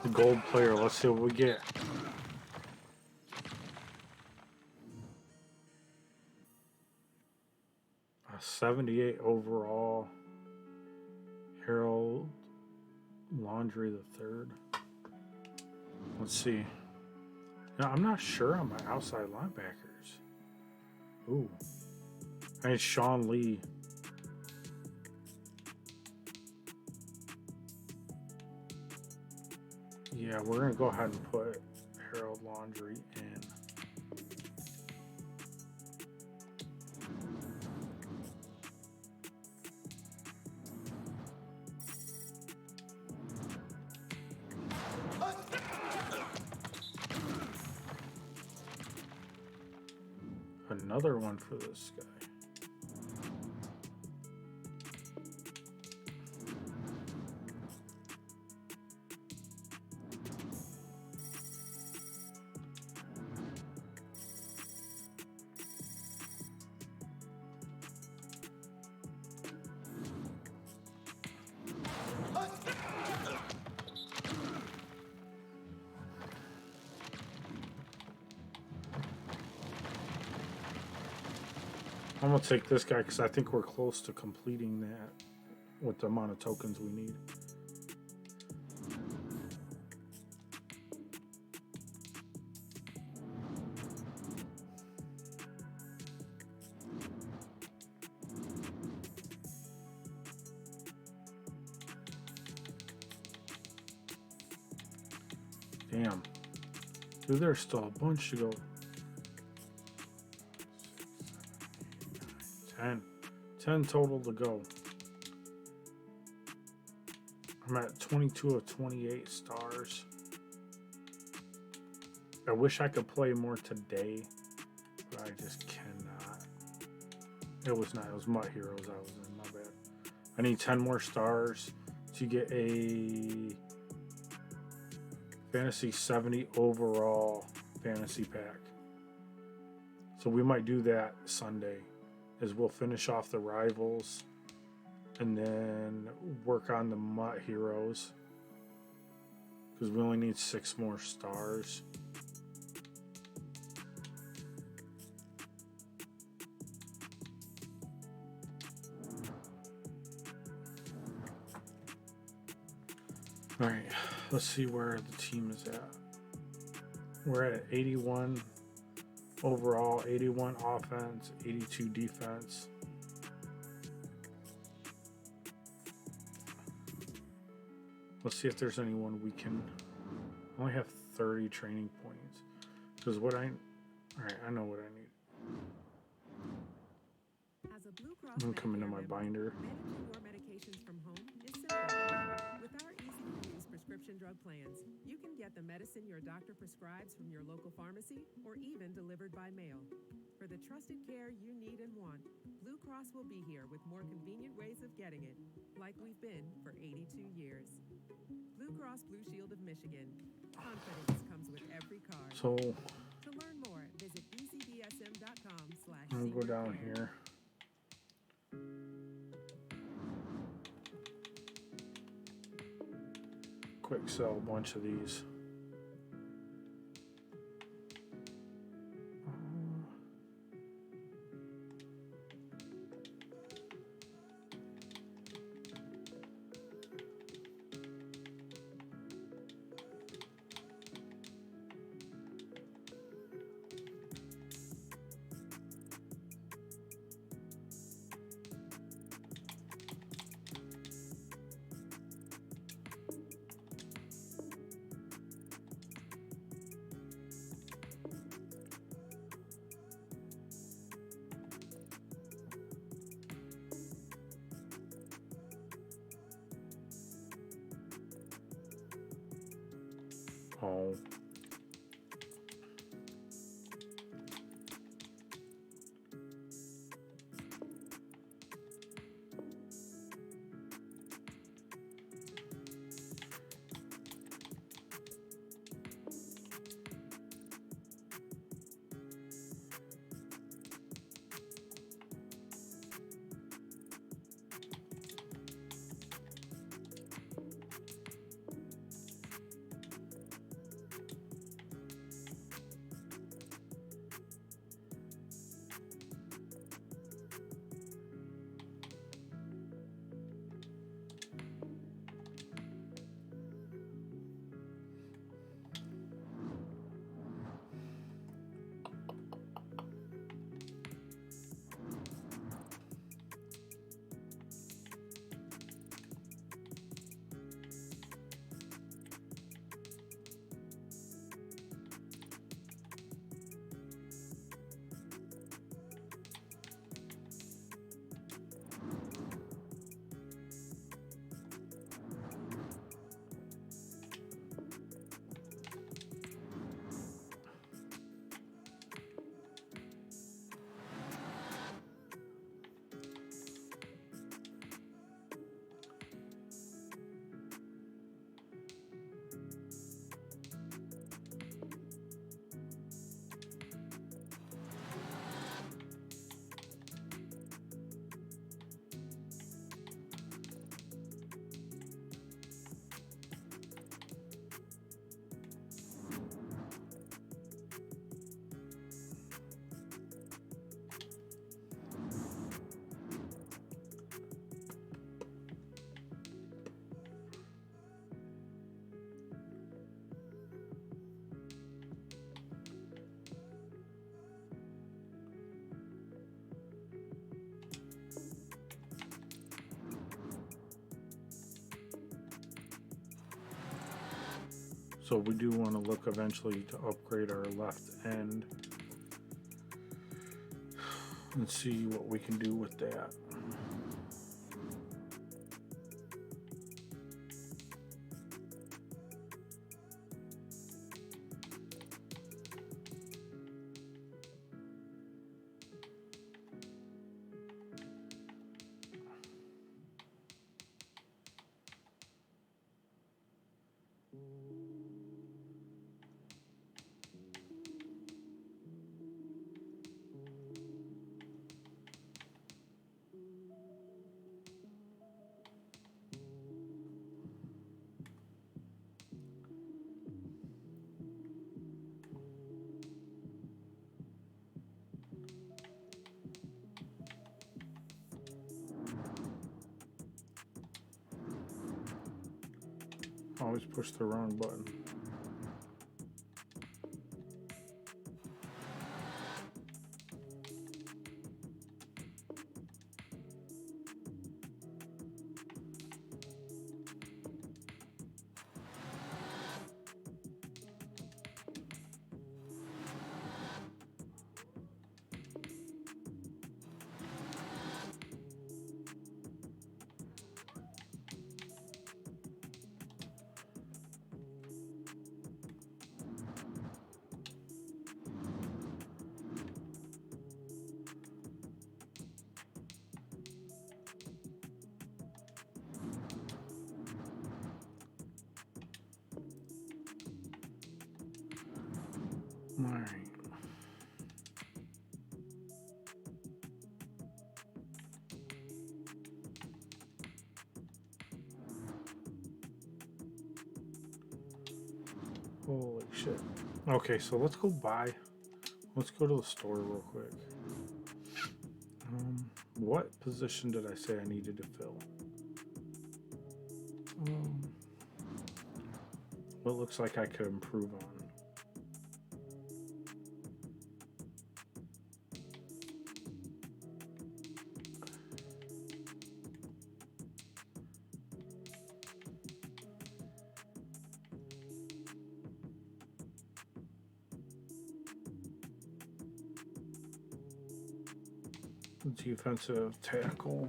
The gold player. Let's see what we get. A 78 overall. Harold Laundry the third. Let's see. Now, I'm not sure on my outside linebackers. Ooh. I need Sean Lee. Yeah, we're going to go ahead and put Harold Laundry in. Another one for this guy. I'm going to take this guy because I think we're close to completing that with the amount of tokens we need. Damn. Dude, there's still a bunch to go. 10 total to go. I'm at 22 of 28 stars. I wish I could play more today, but I just cannot. It was Mutt Heroes I was in, my bad. I need 10 more stars to get a Fantasy 70 overall fantasy pack. So we might do that Sunday. Is we'll finish off the rivals and then work on the Mutt Heroes because we only need 6 more stars. All right, let's see where the team is at. We're at 81 overall, 81 offense, 82 defense. Let's see if there's anyone we can. I only have 30 training points. Because all right, I know what I need. As a Blue Cross I'm coming to Medicare my member, binder. managing your medications from home is simple. With our easy-to-use prescription prescription drug plans. You can get the medicine your doctor prescribes from your local pharmacy or even delivered by mail. For the trusted care you need and want, Blue Cross will be here with more convenient ways of getting it, like we've been for 82 years. Blue Cross Blue Shield of Michigan. Confidence comes with every card. So To learn more, visit bcbsm.com/. I'm gonna go down here. Quick sell a bunch of these. Oh. So we do want to look eventually to upgrade our left end and see what we can do with that. Always push the wrong button. All right. Holy shit. Okay, so let's go buy. Let's go to the store real quick. What position did I say I needed to fill? What looks like I could improve on? Defensive tackle.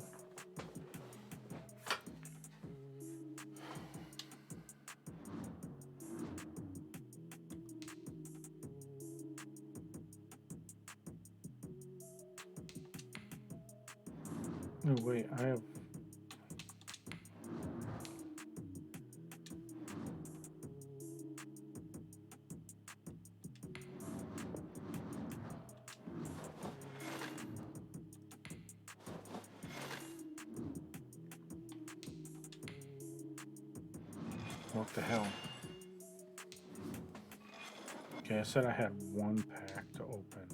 No, wait, I have. What the hell? Okay, I said I had one pack to open.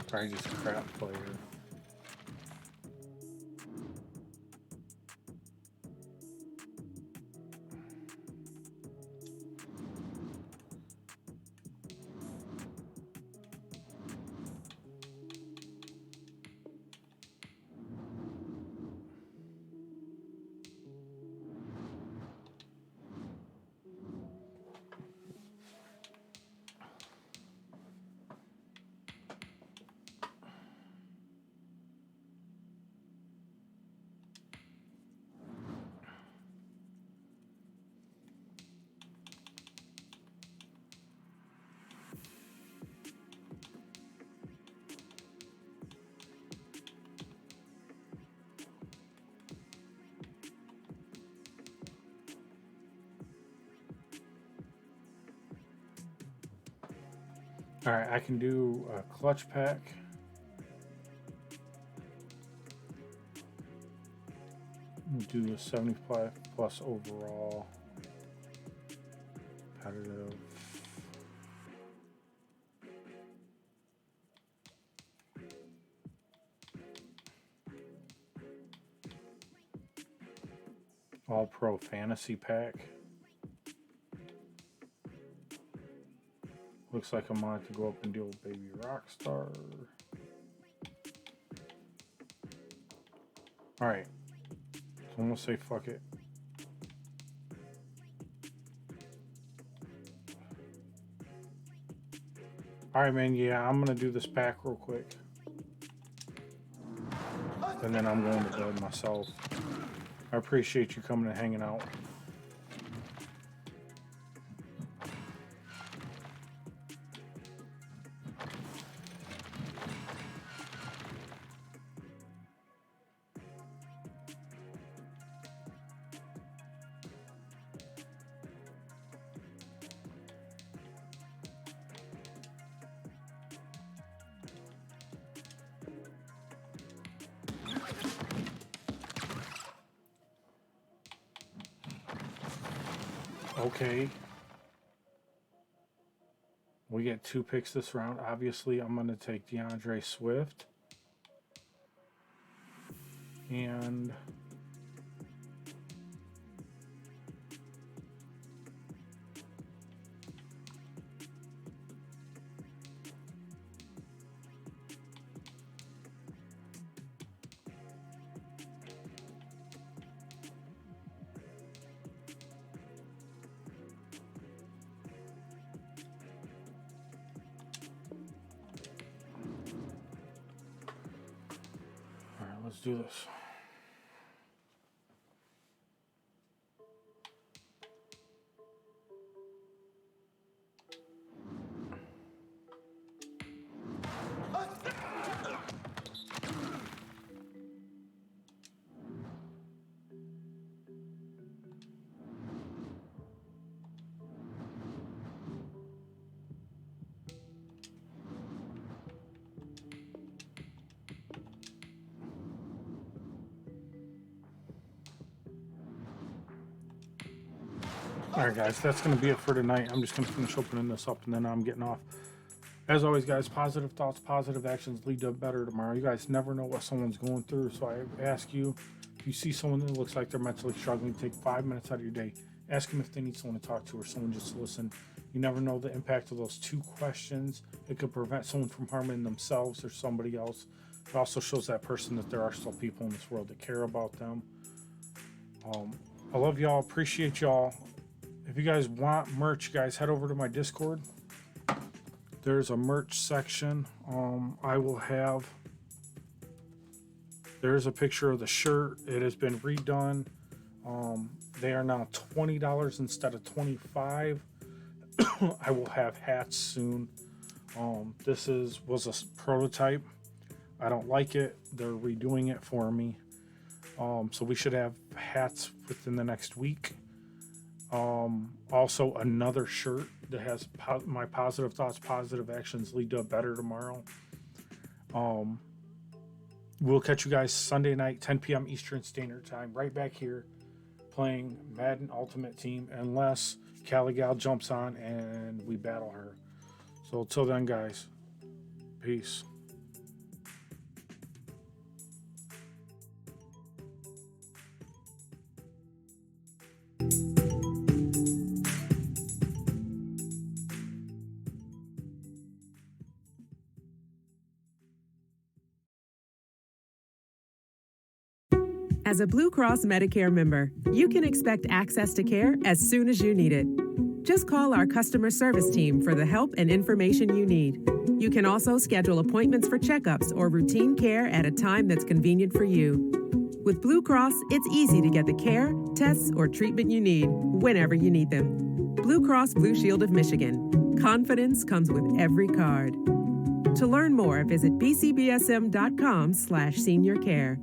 Probably just crap player. All right, I can do a clutch pack. Do a 75 plus overall. Competitive. All pro fantasy pack. Looks like I might have to go up and deal with Baby Rockstar. Alright. So I'm gonna say fuck it. Alright, man, yeah, I'm gonna do this pack real quick. And then I'm going to bed myself. I appreciate you coming and hanging out. Okay. We get 2 picks this round. Obviously, I'm going to take DeAndre Swift. And all right, let's do this. All right, guys, that's going to be it for tonight. I'm just going to finish opening this up, and then I'm getting off. As always, guys, positive thoughts, positive actions lead to better tomorrow. You guys never know what someone's going through, so I ask you, if you see someone that looks like they're mentally struggling, take 5 minutes out of your day. Ask them if they need someone to talk to or someone just to listen. You never know the impact of those 2 questions. It could prevent someone from harming themselves or somebody else. It also shows that person that there are still people in this world that care about them. I love y'all. Appreciate y'all. If you guys want merch, guys, head over to my Discord. There's a merch section. I will have. There's a picture of the shirt. It has been redone. They are now $20 instead of $25. I will have hats soon. This was a prototype. I don't like it. They're redoing it for me. So we should have hats within the next week. Also another shirt that has my positive thoughts, positive actions lead to a better tomorrow. We'll catch you guys Sunday night, 10 p.m. Eastern Standard Time, right back here playing Madden Ultimate Team, unless Callie Gal jumps on and we battle her. So until then, guys, peace. As a Blue Cross Medicare member, you can expect access to care as soon as you need it. Just call our customer service team for the help and information you need. You can also schedule appointments for checkups or routine care at a time that's convenient for you. With Blue Cross, it's easy to get the care, tests, or treatment you need whenever you need them. Blue Cross Blue Shield of Michigan. Confidence comes with every card. To learn more, visit bcbsm.com/seniorcare.